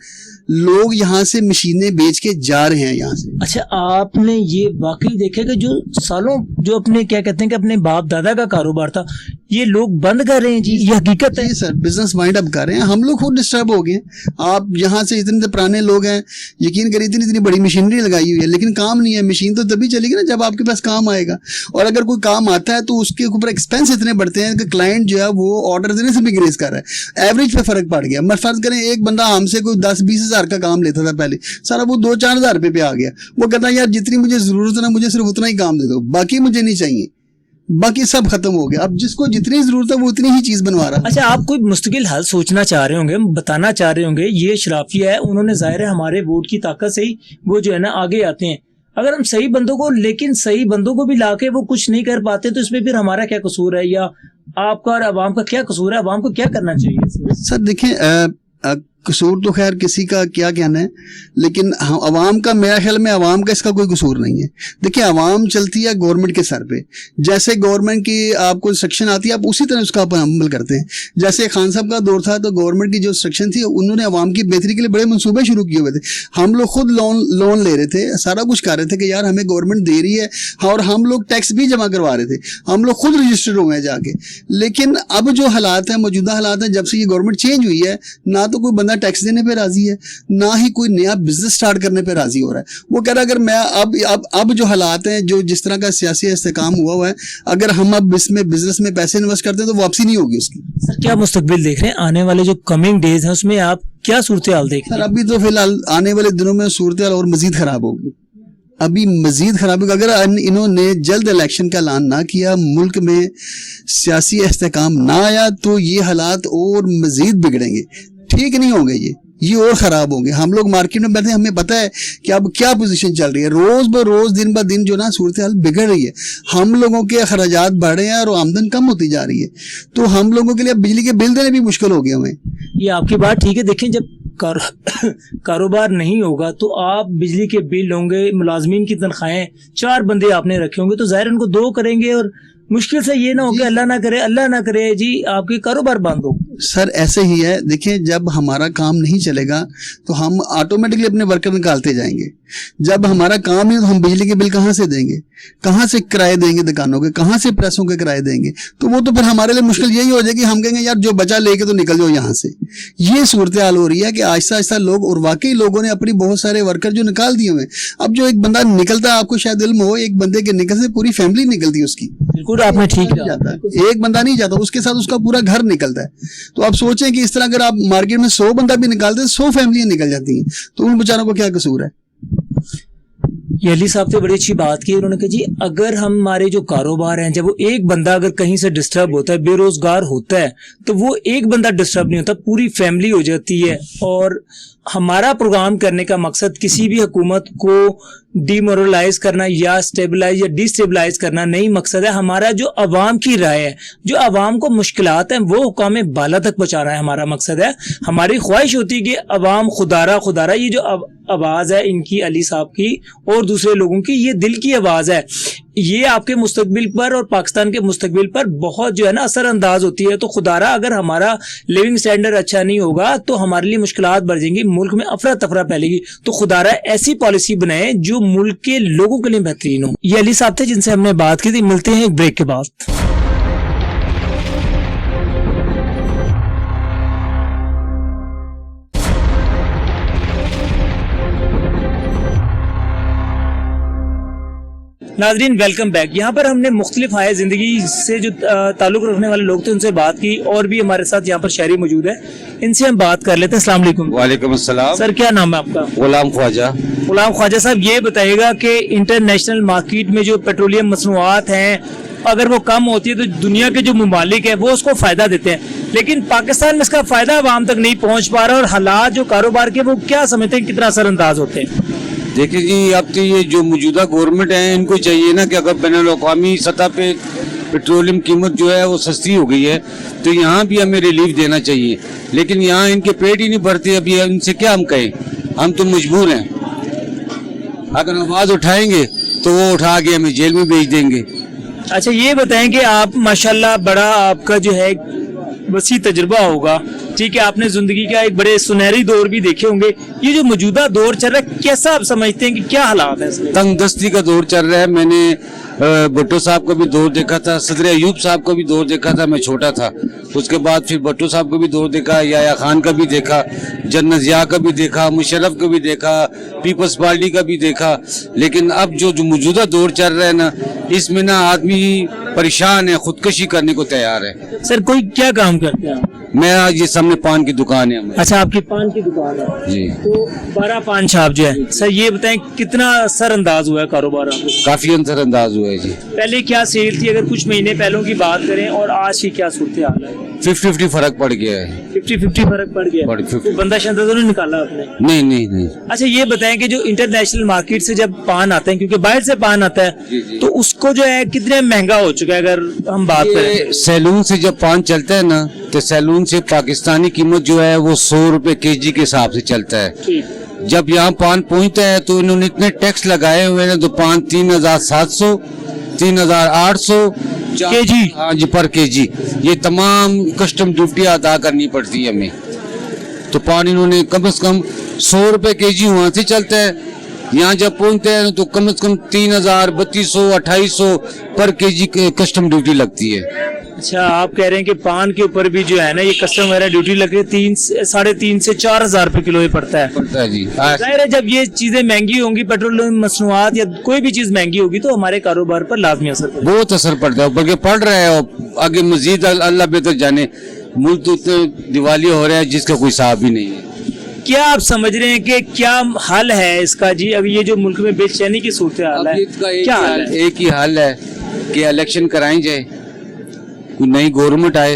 Speaker 7: लोग यहाँ से मशीनें बेच के जा रहे हैं यहाँ से।
Speaker 1: अच्छा आपने ये वाकई देखा कि जो सालों जो अपने क्या कहते हैं कि अपने बाप दादा का कारोबार था, ये लोग बंद कर रहे हैं जी, ये हकीकत है?
Speaker 7: जी सर, बिजनेस वाइंड अप कर रहे हैं। हम लोग खुद डिस्टर्ब हो गए। आप यहाँ से इतने पुराने लोग हैं, यकीन करिए इतनी बड़ी मशीनरी लगाई हुई है, लेकिन काम नहीं है। मशीन तो तभी चलेगी ना जब आपके पास काम आएगा, और अगर कोई काम आता है तो उसके ऊपर एक्सपेंस इतने बढ़ते हैं कि क्लाइंट जो है वो ऑर्डर देने से भी ग्रेस कर रहा है। एवरेज पे फर्क पड़ गया। मैं फर्ज करें एक बंदा हमसे कोई 10-20 हज़ार का काम लेता था पहले, सारा वो 2-4 हज़ार रुपये पे आ गया। वो कहता है यार जितनी मुझे जरूरत है ना, मुझे सिर्फ उतना ही काम दे दो, बाकी मुझे नहीं चाहिए, बाकी सब खत्म हो गया। अब जिसको जितनी जरूरत है वो उतनी ही चीज बनवा रहा है।
Speaker 1: अच्छा आप कोई मुस्तकिल हल सोचना चाह रहे होंगे, बताना चाह रहे होंगे, ये शराफिया है, उन्होंने जाहिर है हमारे वोट की ताकत से ही वो जो है ना आगे आते हैं। अगर हम सही बंदों को, लेकिन सही बंदों को भी लाके वो कुछ नहीं कर पाते तो इसमें फिर हमारा क्या कसूर है, या आपका और अवाम का क्या कसूर है? अवाम को क्या करना चाहिए?
Speaker 7: सर देखें, कसूर तो खैर किसी का क्या कहना है, लेकिन अवाम का, मेरा ख्याल में अवाम का इसका कोई कसूर नहीं है। देखिए अवाम चलती है गवर्नमेंट के सर पे, जैसे गवर्नमेंट की आपको इंस्ट्रक्शन आती है आप उसी तरह उसका अमल करते हैं। जैसे खान साहब का दौर था तो गवर्नमेंट की जो इंस्ट्रक्शन थी उन्होंने अवाम की बेहतरी के लिए बड़े मंसूबे शुरू किए हुए थे। हम लोग खुद लोन ले रहे थे, सारा कुछ कर रहे थे कि यार हमें गवर्नमेंट दे रही है, और हम लोग टैक्स भी जमा करवा रहे थे, हम लोग खुद रजिस्टर्ड हुए हैं जाके। लेकिन अब जो हालात है, मौजूदा हालात है, जब से ये गवर्नमेंट चेंज हुई है, ना तो कोई बंदा टैक्स देने पे राजी है, ना ही कोई नया बिजनेस स्टार्ट करने पे राजी हो रहा है। वो कह रहा है अगर मैं अब जो हालात हैं, जो जिस तरह का सियासी इस्तेकाम हुआ है, अगर हम अब इसमें बिजनेस में पैसे इन्वेस्ट करते हैं तो वापसी नहीं होगी उसकी।
Speaker 1: सर क्या मुस्तकबिल देख रहे हैं, आने वाले जो कमिंग डेज हैं उसमें आप क्या सूरत हाल देख रहे हैं?
Speaker 7: सर अभी तो फिलहाल आने वाले दिनों में सूरत हाल और मजीद खराब होगी, अभी मजीद खराब होगी। अगर इन्होंने जल्द इलेक्शन का ऐलान ना किया, मुल्क में सियासी इस्तेकाम ना आया, तो ये हालात और मजीद बिगड़ेंगे, ठीक नहीं होंगे। ये और ख़राब होंगे। हम लोग मार्केट में बैठे, हमें पता है कि अब क्या पोजीशन चल रही है, रोज़ ब रोज़ दिन ब दिन जो ना सूरत हाल बिगड़ रही है। हम लोगों के अखराजात बढ़ रहे हैं और आमदन कम होती जा रही है, तो हम लोगों के लिए बिजली के बिल देने भी मुश्किल हो गए हमें।
Speaker 1: ये आपकी बात ठीक है। देखें, जब कारोबार नहीं होगा तो आप बिजली के बिल होंगे, मुलाजमीन की तनख्वाहें, 4 बंदे आपने रखे होंगे तो जाहिर उनको 2 करेंगे, और मुश्किल से ये ना हो कि अल्लाह ना करे जी आपके कारोबार बंद हो।
Speaker 7: सर ऐसे ही है, देखिए जब हमारा काम नहीं चलेगा तो हम ऑटोमेटिकली अपने वर्कर निकालते जाएंगे। जब हमारा काम नहीं तो हम बिजली के बिल कहाँ से देंगे, कहाँ से किराए देंगे दुकानों के, कहाँ से प्रेसों के किराए देंगे, तो वो तो फिर हमारे लिए मुश्किल यही हो जाएगी। हम कहेंगे यार जो बचा लेके तो निकल जाओ यहाँ से। ये सूरत हाल हो रही है कि आहिस्ता आहिस्ता लोग, और वाकई लोगों ने अपनी बहुत सारे वर्कर जो निकाल दिए हुए। अब जो एक बंदा निकलता है, आपको शायद इल्म हो, एक बंदे के निकल से पूरी फैमिली निकलती है उसकी।
Speaker 1: बिल्कुल आपने ठीक
Speaker 7: जाता है, एक बंदा नहीं जाता, उसके साथ उसका पूरा घर निकलता है। तो आप सोचें कि इस तरह अगर आप मार्केट में 100 बंदा भी निकालते हैं, 100 फैमिलियां निकल जाती हैं, तो उन बेचारों को क्या कसूर है।
Speaker 1: ये अली साहब ने बड़ी अच्छी बात की। उन्होंने कहा जी अगर हमारे जो कारोबार हैं, जब वो एक बंदा अगर कहीं से डिस्टर्ब होता है, बेरोजगार होता है, तो वो एक बंदा डिस्टर्ब नहीं होता, पूरी फैमिली हो जाती है। और हमारा प्रोग्राम करने का मकसद किसी भी हुकूमत को डिमोरलाइज करना या स्टेबलाइज या डिस्टेबलाइज करना नहीं, मकसद है हमारा जो अवाम की राय है, जो अवाम को मुश्किलात हैं, वो हुकाम बाला तक पहुंचाना है हमारा मकसद है। हमारी ख्वाहिश होती है कि अवाम खुदारा ये जो आवाज है इनकी, अली साहब की और दूसरे लोगों की, ये दिल की आवाज है, ये आपके मुस्तकबिल पर और पाकिस्तान के मुस्तकबिल पर बहुत जो है ना असरअंदाज होती है। तो खुदारा अगर हमारा लिविंग स्टैंडर्ड अच्छा नहीं होगा तो हमारे लिए मुश्किलात बढ़ जाएंगी, मुल्क में अफरा तफरा फैलेगी। तो खुदारा ऐसी पॉलिसी बनाए जो मुल्क के लोगों के लिए बेहतरीन हो। ये अली साहब थे जिनसे हमने बात की थी। मिलते हैं एक ब्रेक के बाद। नाजरीन वेलकम बैक। यहाँ पर हमने मुख्तलिफ हाय जिंदगी से जो ताल्लुक रखने वाले लोग थे उनसे बात की, और भी हमारे साथ यहाँ पर शहरी मौजूद है, इनसे हम बात कर लेते हैं। अस्सलाम वालेकुम।
Speaker 2: वालेकुम अस्सलाम।
Speaker 1: सर क्या नाम है आपका?
Speaker 2: गुलाम ख्वाजा।
Speaker 1: गुलाम ख्वाजा साहब, ये बताइएगा कि इंटरनेशनल मार्केट में जो पेट्रोलियम मसनूआत हैं, अगर वो कम होती है तो दुनिया के जो ममालिक है वो उसको फायदा देते हैं, लेकिन पाकिस्तान में इसका फायदा आवाम तक नहीं पहुंच पा रहा, और हालात जो कारोबार के वो क्या समझते हैं, कितना असरअंदाज होते हैं?
Speaker 4: देखिए जी, अब तो ये जो मौजूदा गवर्नमेंट है इनको चाहिए ना कि अगर बैनुल-अक़वामी सतह पे पेट्रोलियम कीमत जो है वो सस्ती हो गई है तो यहाँ भी हमें रिलीफ देना चाहिए, लेकिन यहाँ इनके पेट ही नहीं भरते। अभी इनसे क्या हम कहें, हम तो मजबूर हैं। अगर आवाज़ उठाएंगे तो वो उठा के हमें जेल में भेज देंगे।
Speaker 1: अच्छा ये बताएं कि आप माशाल्लाह बड़ा आपका जो है वसी तजुर्बा होगा, ठीक है, आपने जिंदगी का एक बड़े सुनहरी दौर भी देखे होंगे। ये जो मौजूदा दौर चल रहा है, कैसा आप समझते हैं कि क्या हालात है इसमें?
Speaker 4: तंग दस्ती का दौर चल रहा है। मैंने भुट्टो साहब का भी दौर देखा था, सदर अयूब साहब का भी दौर देखा था, मैं छोटा था। उसके बाद फिर भुट्टो साहब का भी दौर देखा, याया खान का भी देखा, जन्नत ज़िया का भी देखा, मुशर्रफ का भी देखा, पीपल्स पार्टी का भी देखा। लेकिन अब जो मौजूदा दौर चल रहा है ना, इसमें ना आदमी परेशान है, खुदकशी करने को तैयार है।
Speaker 1: सर कोई क्या काम करते हैं आप?
Speaker 4: मैं आज ये सामने पान की दुकान है हमारी।
Speaker 1: अच्छा आपकी पान की दुकान है
Speaker 4: जी।
Speaker 1: तो 12 पान छाप जो है, सर ये बताएं कितना असरअंदाज हुआ है कारोबार आपको?
Speaker 4: काफी अंदर हुआ है जी।
Speaker 1: पहले क्या सेल थी, अगर कुछ महीने पहलों की बात करें, और आज की क्या सूरत हाल है?
Speaker 4: 50-50 फर्क पड़ गया है।
Speaker 1: 50-50 फर्क पड़ गया?
Speaker 4: बड़ी 50।
Speaker 1: तो बंदा शंदा तो नहीं निकाला आपने?
Speaker 4: नहीं।
Speaker 1: अच्छा ये बताएं कि जो इंटरनेशनल मार्केट से जब पान आता है, क्योंकि बाहर से पान आता है, तो उसको जो है कितने महंगा हो चुका है अगर हम बात करें?
Speaker 4: सैलून से जब पान चलता है ना, तो सैलून से पाकिस्तानी कीमत जो है वो 100 रुपए केजी के हिसाब से चलता है। जब यहाँ पान पहुँचता है तो इन्होंने इतने टैक्स लगाए हुए हैं, तो पान 3700, 3800
Speaker 1: केजी?
Speaker 4: हाँ जी, पर केजी। ये तमाम कस्टम ड्यूटी अदा करनी पड़ती है हमें। तो पान इन्होंने कम से कम 100 रुपए केजी वहाँ से चलता है, यहाँ जब पहुँचते हैं तो कम से कम 3000, 3200, 2800 पर केजी कस्टम ड्यूटी लगती है।
Speaker 1: अच्छा आप कह रहे हैं कि पान के ऊपर भी जो है ना ये कस्टम वगैरह ड्यूटी लग रही है, 3,500 से 4,000 रुपए किलो ही पड़ता है
Speaker 4: जी।
Speaker 1: जाहिर है जब ये चीजें महंगी होंगी, पेट्रोलियम मसनूआत या कोई भी चीज महंगी होगी, तो हमारे कारोबार पर लाजमी असर पड़ेगा।
Speaker 4: बहुत असर पड़ता है, बल्कि पड़ रहा है, और आगे मजीद अल्लाह बेहतर जाने। मुल्क तो इतने दिवाली हो रहा है जिसका कोई हिसाब ही नहीं है।
Speaker 1: क्या आप समझ रहे हैं कि क्या हल है इसका जी? अभी ये जो मुल्क में बेचैनी की सूरत हाल है, क्या हाल है?
Speaker 4: एक ही हाल है कि इलेक्शन कराई जाए, कोई नई गवर्नमेंट आए,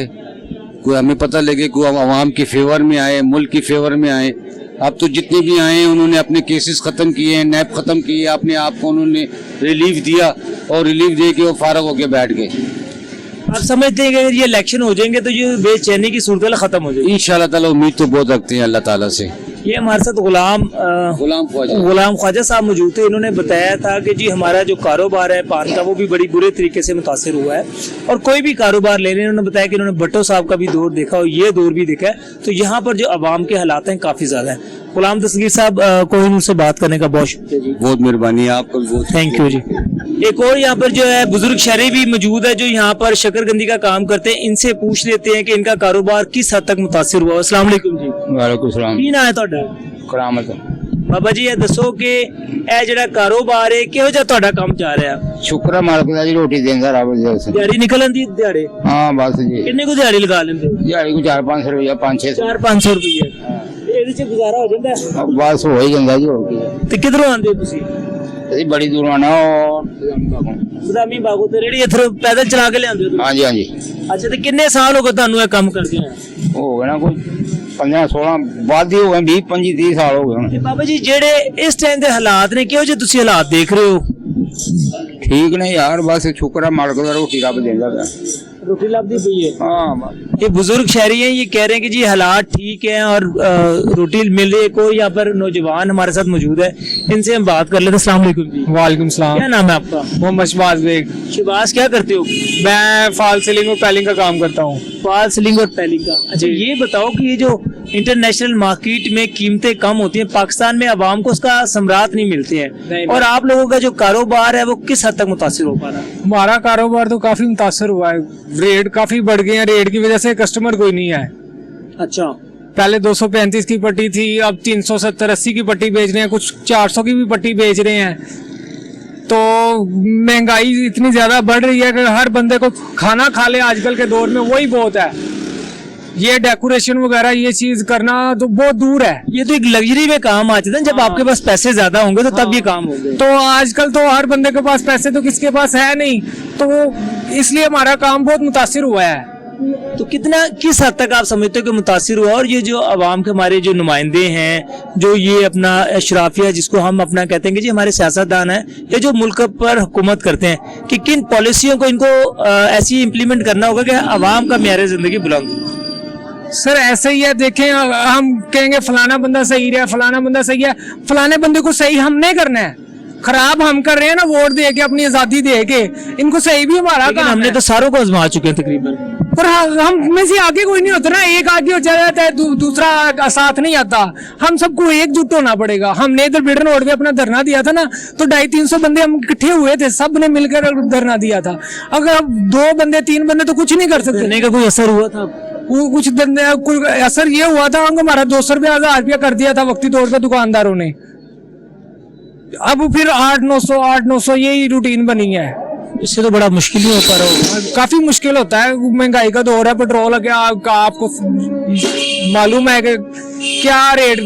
Speaker 8: कोई हमें पता लगे कोई आवाम के फेवर में आए, मुल्क के फेवर में आए। अब तो जितने भी आए हैं उन्होंने अपने केसेस ख़त्म किए हैं, नैब ख़त्म किए, अपने आप को उन्होंने रिलीफ दिया और रिलीफ दे के वो फारग होकर बैठ गए।
Speaker 1: आप समझते हैं कि अगर ये इलेक्शन हो जाएंगे तो ये बेचैनी की सूरत खत्म हो जाएगी?
Speaker 8: इंशाल्लाह ताला उम्मीद तो बहुत रखते हैं अल्लाह ताला से।
Speaker 1: ये हमारे साथ गुलाम ख्वाजा साहब मौजूद थे। इन्होंने बताया था कि जी हमारा जो कारोबार है पान का वो भी बड़ी बुरे तरीके से मुतासिर हुआ है, और कोई भी कारोबार ले लें। उन्होंने बताया कि इन्होंने भट्टो साहब का भी दौर देखा और ये दौर भी देखा है, तो यहाँ पर जो आवाम के हालात हैं काफ़ी ज़्यादा है। गुलाम दस्तगीर साहब, कोहिनूर से बात करने का बहुत शुक्रिया जी,
Speaker 8: बहुत मेहरबानी है आपका, बहुत
Speaker 1: थैंक यू जी। एक और यहाँ पर जो है बुजुर्ग शहरी भी मौजूद है जो यहाँ पर शकरकंदी का काम करते हैं। इनसे पूछ लेते हैं कि इनका कारोबार किस हद तक मुतासिर हुआ। अस्सलाम वालेकुम जी।
Speaker 8: वालेकुम सलाम।
Speaker 1: की ना है ਤੁਹਾਡਾ?
Speaker 8: करामत
Speaker 1: बाबा जी, ये दसो कि ਇਹ ਜਿਹੜਾ ਕਾਰੋਬਾਰ ਹੈ ਕਿਹੋ ਜਿਹਾ ਤੁਹਾਡਾ ਕੰਮ ਜਾ ਰਿਹਾ?
Speaker 8: शुक्र है मालिक दा जी, रोटी देंदा रब जी।
Speaker 1: ਦਿਹਾੜੀ ਨਿਕਲ ਆਂਦੀ ਦਿਹਾੜੇ?
Speaker 8: हाँ बस जी,
Speaker 1: ਕਿੰਨੇ ਕੋ ਦਿਹਾੜੀ ਲਗਾ ਲੈਂਦੇ?
Speaker 8: दिहाड़ी को 400-500 रुपया, 500-600
Speaker 1: 400-500 ਰੁਪਏ। ਇਹਦੇ ਚ ਗੁਜ਼ਾਰਾ ਹੋ ਜਾਂਦਾ ਹੈ?
Speaker 8: बस हो ही जाता जी। और की
Speaker 1: ਤੇ ਕਿਧਰੋਂ ਆਂਦੇ ਹੋ ਤੁਸੀਂ?
Speaker 8: ਅਸੀਂ ਬੜੀ ਦੂਰੋਂ ਆਣਾ और
Speaker 1: ਬਦਾਮੀ ਬਾਗੋ ਤੇ ਰੇੜੀ ਇੱਥੋਂ ਪੈਦਲ ਚਲਾ ਕੇ ਲਿਆਂਦੇ ਹੋ ਤੁਸੀਂ?
Speaker 8: हाँ जी हाँ जी,
Speaker 1: ਅੱਛਾ, ਤੇ ਕਿੰਨੇ ਸਾਲ ਹੋ ਗਏ ਤੁਹਾਨੂੰ ਇਹ ਕੰਮ ਕਰਦੇ ਆ?
Speaker 8: हो गए ना कोई 15-16 बाद ही हो गए, 20-25-30 साल हो गए।
Speaker 1: ਤੇ ਬਾਬਾ ਜੀ, ਜਿਹੜੇ ਇਸ ਟਾਈਮ ਦੇ ਹਾਲਾਤ ਨੇ ਕਿਹੋ ਜਿਹੇ ਤੁਸੀਂ ਹਾਲਾਤ ਦੇਖ ਰਹੇ ਹੋ?
Speaker 8: ठीक नहीं यार, बस शुक्र है मालिक दा, रोटी रब देंदा पिया।
Speaker 1: रोटी लभदी पई है।
Speaker 8: हाँ बस।
Speaker 1: ये बुजुर्ग शहरी हैं, ये कह रहे हैं कि जी हालात ठीक हैं और रोटी मिल रही है। कोई यहाँ पर नौजवान हमारे साथ मौजूद है, इनसे हम बात कर लेते हैं। अस्सलाम वालेकुम जी।
Speaker 9: वालेकुम सलाम।
Speaker 1: क्या नाम है आपका?
Speaker 9: मोहम्मद शहबाज बेग।
Speaker 1: शहबाज, क्या करते हो?
Speaker 9: मैं फॉल सीलिंग और पैलिंग का काम करता हूँ।
Speaker 1: फॉल सीलिंग और पैलिंग का। अच्छा, ये बताओ कि ये जो इंटरनेशनल मार्केट में कीमतें कम होती हैं, पाकिस्तान में आवाम को उसका समरात नहीं मिलते हैं, और आप लोगों का जो कारोबार है वो किस हद तक मुतासिर हो पा रहा है?
Speaker 9: हमारा कारोबार तो काफी मुतासर हुआ है, रेट काफी बढ़ गए हैं, रेट की वजह से कस्टमर कोई नहीं है।
Speaker 1: अच्छा,
Speaker 9: पहले 235 की पट्टी थी, अब 370-80 की पट्टी बेच रहे हैं, कुछ 400 की भी पट्टी बेच रहे हैं। तो महंगाई इतनी ज्यादा बढ़ रही है कि हर बंदे को खाना खा ले आजकल के दौर में वही बहुत है। ये डेकोरेशन वगैरह ये चीज करना तो बहुत दूर है।
Speaker 1: ये तो एक लग्जरी में काम आते थे, जब आपके पास पैसे ज्यादा होंगे तो तब ये काम होंगे।
Speaker 9: तो आजकल तो हर बंदे के पास पैसे तो किसके पास है नहीं, तो इसलिए हमारा काम बहुत मुतासिर हुआ है।
Speaker 1: तो कितना, किस हद तक आप समझते हो कि मुतासिर हुआ? और ये जो आवाम के हमारे जो नुमाइंदे हैं, जो ये अपना अशराफिया जिसको हम अपना कहते हैं कि जी हमारे सियासतदान हैं, ये जो मुल्क पर हुकूमत करते हैं, कि किन पॉलिसियों को इनको ऐसी इम्प्लीमेंट करना होगा कि आवाम का मेयार जिंदगी बुलंद हो?
Speaker 9: सर ऐसे ही है, देखें हम कहेंगे फलाना बंदा सही रहा, फलाना बंदा सही है, फलाने बंदे को सही हमने करना है, खराब हम कर रहे हैं ना वोट दे के, अपनी आजादी दे के। इनको सही भी हमारा काम
Speaker 1: हमने
Speaker 9: है।
Speaker 1: तो सारों को आजमा चुके हैं तकरीबन,
Speaker 9: पर हम में से आगे कोई नहीं होता ना, एक आगे हो जाता है दूसरा साथ नहीं आता। हम सबको एकजुट होना पड़ेगा। हमने इधर बिडन रोड पे अपना धरना दिया था ना, तो 250-300 बंदे हम इकट्ठे हुए थे, सब ने मिलकर धरना दिया था। अगर 2 बंदे 3 बंदे तो कुछ नहीं कर सकते।
Speaker 1: का कोई असर हुआ था?
Speaker 9: वो कुछ असर ये हुआ था, हमारा 200 रुपया 1000 रुपया कर दिया था वक्ती तौर पर दुकानदारों ने। अब फिर 800-900 यही रूटीन बनी है।
Speaker 1: इससे तो बड़ा मुश्किल ही होता रहा।
Speaker 9: काफी मुश्किल होता है, महंगाई का दौर है, पेट्रोल क्या आपको मालूम है कि क्या रेट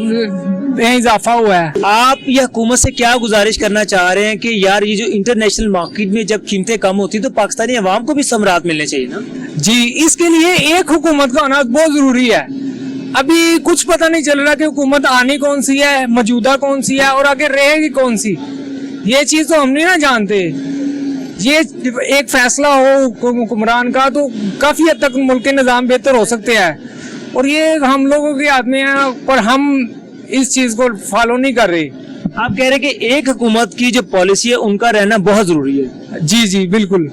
Speaker 9: में इजाफा हुआ है।
Speaker 1: आप ये हुकूमत से क्या गुजारिश करना चाह रहे हैं कि यार ये जो इंटरनेशनल मार्केट में जब कीमतें कम होती तो पाकिस्तानी अवाम को भी समरात मिलने चाहिए ना?
Speaker 9: जी, इसके लिए एक हुकूमत का होना बहुत जरूरी है। अभी कुछ पता नहीं चल रहा कि हुकूमत आनी कौन सी है, मौजूदा कौन सी है और आगे रहेगी कौन सी, ये चीज तो हम नहीं ना जानते। ये एक फैसला हो हुक्मरान का तो काफी हद तक मुल्क के निजाम बेहतर हो सकते हैं, और ये हम लोगों के हाथ में है, पर हम इस चीज को फॉलो नहीं कर रहे।
Speaker 1: आप कह रहे हैं कि एक हुकूमत की जो पॉलिसी है उनका रहना बहुत जरूरी है।
Speaker 9: जी जी बिल्कुल।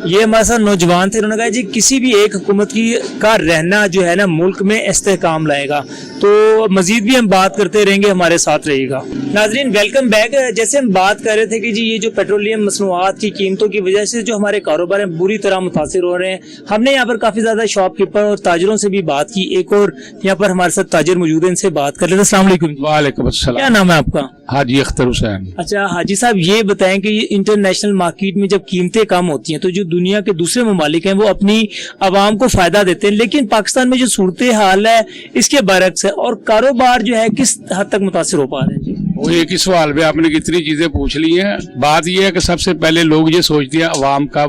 Speaker 1: ये हमारे साथ नौजवान थे, उन्होंने कहा जी किसी भी एक हुकूमत की का रहना जो है ना मुल्क में इस्तेहकाम लाएगा। तो मजीद भी हम बात करते रहेंगे, हमारे साथ रहिएगा। नाजरीन वेलकम बैक। जैसे हम बात कर रहे थे कि जी ये जो पेट्रोलियम मसनूआत की कीमतों की वजह से जो हमारे कारोबार हैं बुरी तरह मुतासिर हो रहे हैं। हमने यहाँ पर काफी ज्यादा शॉपकीपर और ताजरों से भी बात की। एक और यहाँ पर हमारे साथ ताजर मौजूद है, इनसे बात कर लेते हैं। अस्सलाम वालेकुम।
Speaker 10: वालेकुम अस्सलाम।
Speaker 1: क्या नाम है आपका?
Speaker 10: हाजी अख्तर हुसैन।
Speaker 1: अच्छा हाजी साहब, ये बताएं कि ये इंटरनेशनल मार्केट में जब कीमतें कम होती हैं तो जो दुनिया के दूसरे ममालिक हैं वो अपनी आवाम को फायदा देते हैं, लेकिन पाकिस्तान में जो सूरत हाल है इसके बरक्स है, और कारोबार जो है किस हद तक मुतासिर हो पा रहे हैं जी?
Speaker 10: वो एक ही सवाल पे आपने कितनी चीजें पूछ ली हैं। बात यह है कि सबसे पहले लोग ये सोचते हैं अवाम का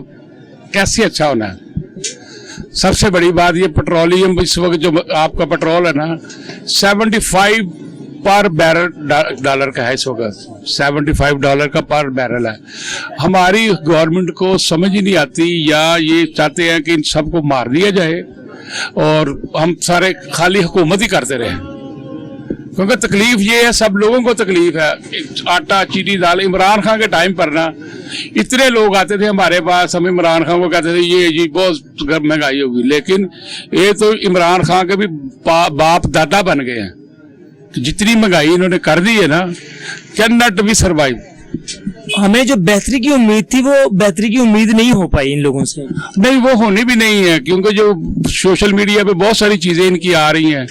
Speaker 10: कैसे अच्छा होना है। सबसे बड़ी बात ये पेट्रोलियम इस वक्त जो आपका पेट्रोल है ना 75 पर बैरल डॉलर का है इस वक्त, $75 का पर बैरल है। हमारी गवर्नमेंट को समझ ही नहीं आती, या ये चाहते हैं कि इन सबको मार दिया जाए और हम सारे खाली हुकूमत ही करते रहे, क्योंकि तकलीफ ये है, सब लोगों को तकलीफ है। आटा चीनी दाल, इमरान खान के टाइम पर ना इतने लोग आते थे हमारे पास, हम इमरान खान को कहते थे ये जी बहुत महंगाई होगी, लेकिन ये तो इमरान खान के भी बाप दादा बन गए हैं। जितनी महंगाई इन्होंने कर दी है ना, कैन नॉट बी सर्वाइव।
Speaker 1: हमें जो बेहतरी की उम्मीद थी वो बेहतरी की उम्मीद नहीं हो पाई इन लोगों से।
Speaker 10: नहीं, वो होनी भी नहीं है, क्योंकि जो सोशल मीडिया पे बहुत सारी चीजें इनकी आ रही हैं,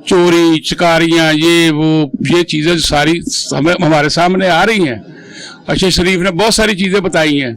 Speaker 10: चोरी चकारियां, ये चीजें सारी हमारे सामने आ रही हैं। अशरफ शरीफ ने बहुत सारी चीजें बताई हैं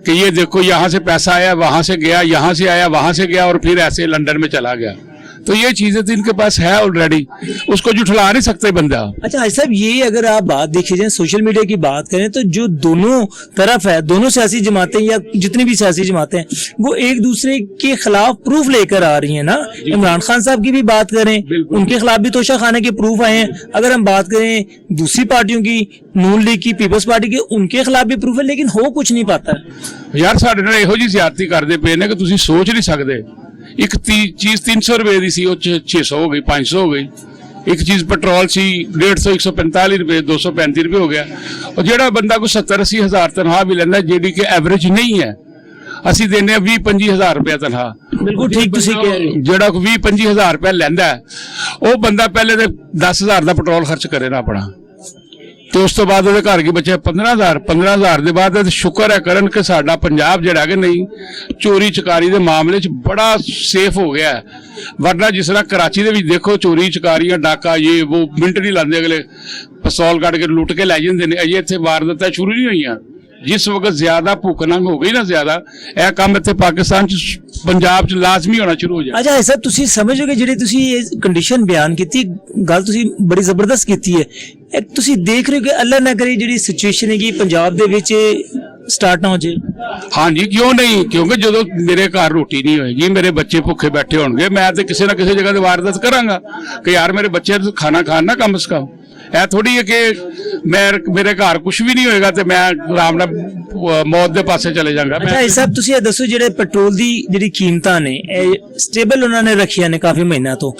Speaker 10: कि ये देखो यहाँ से पैसा आया, वहां से गया, यहाँ से आया, वहां से गया और फिर ऐसे लंदन में चला गया। तो ये चीजें तो इनके पास है ऑलरेडी, उसको जुठला नहीं सकते बंदा।
Speaker 1: अच्छा हाजी साहब, ये अगर आप बात देखिए जाए सोशल मीडिया की बात करें तो जो दोनों तरफ है, दोनों सियासी जमातें या जितनी भी सियासी जमातें हैं, वो एक दूसरे के खिलाफ प्रूफ लेकर आ रही हैं ना। इमरान खान साहब की भी बात करें, उनके खिलाफ भी तोशा खाने के प्रूफ आए हैं। अगर हम बात करें दूसरी पार्टियों की, नून लीग की, पीपल्स पार्टी की, उनके खिलाफ भी प्रूफ है, लेकिन हो कुछ नहीं पाता।
Speaker 10: यार साढ़े नाल इहो जी ज्यादती करते पे ने कि तुसीं सोच नहीं सकते। एक चीज 300 रुपए की सी, 600 हो गई, 500 हो गई। एक चीज पेट्रोल सी 150, 145 रुपए, 235 रुपए हो गया। और जेड़ा बंदा को 70-80 हज़ार तनख्वाह भी लेंदा, जेडी के एवरेज नहीं है, ਅਸੀਂ देने 20-25 हज़ार रुपया तनख्वाह।
Speaker 1: बिल्कुल ठीक तुसीं कह रहे हो।
Speaker 10: जेड़ा 20-25 हज़ार रुपया लैंदा है, वो बंदा पहले तो 10 हज़ार का पेट्रोल खर्च करे ना अपना, तो उस तो बाद ਉਹਦੇ घर की बचे 15 हज़ार ਦੇ ਬਾਅਦ शुक्र है करन कि साडा पंजाब ਜਿਹੜਾ कि नहीं चोरी चकारी के मामले च बड़ा सेफ हो गया है। वरना जिस तरह कराची ਦੇ देखो चोरी चकारियां डाका ये वो मिंट नहीं लाते, अगले पिस्तौल कट के लुट के लै जाते हैं। अजे इत्थे वारदातां शुरू नहीं हुई। जिस वक्त ज्यादा भुख नंग हो गई ना, ज्यादा यह काम इत्थे पाकिस्तान च पंजाब च लाजमी होना शुरू हो जाए।
Speaker 1: अच्छा ऐसा तुसी समझोगे ਜਿਹੜੀ ਤੁਸੀਂ ਇਹ ਕੰਡੀਸ਼ਨ ਬਿਆਨ ਕੀਤੀ, ਗੱਲ ਤੁਸੀਂ ਬੜੀ ਜ਼ਬਰਦਸਤ ਕੀਤੀ ਹੈ। ਇਹ ਤੁਸੀਂ ਦੇਖ ਰਹੇ ਹੋ ਕਿ ਅੱਲਾ ਨਾ ਕਰੇ ਜਿਹੜੀ ਸਿਚੁਏਸ਼ਨ ਹੈਗੀ ਪੰਜਾਬ ਦੇ ਵਿੱਚ ਸਟਾਰਟ ਨਾ ਹੋ ਜਾਏ।
Speaker 10: हाँ जी, क्यों नहीं, क्योंकि जो मेरे घर रोटी नहीं होएगी, मेरे बच्चे भुखे बैठे होंगे, मैं तो किसी ना किसी जगह वारदात करांगा कि यार मेरे बच्चे खाना खान ना कम से कम। ऐ थोड़ी है कि मेरे घर कुछ भी नहीं होएगा तो मैं आराम नाल मौत के पासे चले जाऊंगा।
Speaker 1: अच्छा ਇਹ ਸਭ ਤੁਸੀਂ ਇਹ ਦੱਸੋ, ਜਿਹੜੇ ਪੈਟਰੋਲ ਦੀ ਜਿਹੜੀ ਕੀਮਤਾਂ ਨੇ ਇਹ ਸਟੇਬਲ ਉਹਨਾਂ ਨੇ ਰੱਖੀਆਂ ਨੇ ਕਾਫੀ ਮਹੀਨਿਆਂ ਤੋਂ,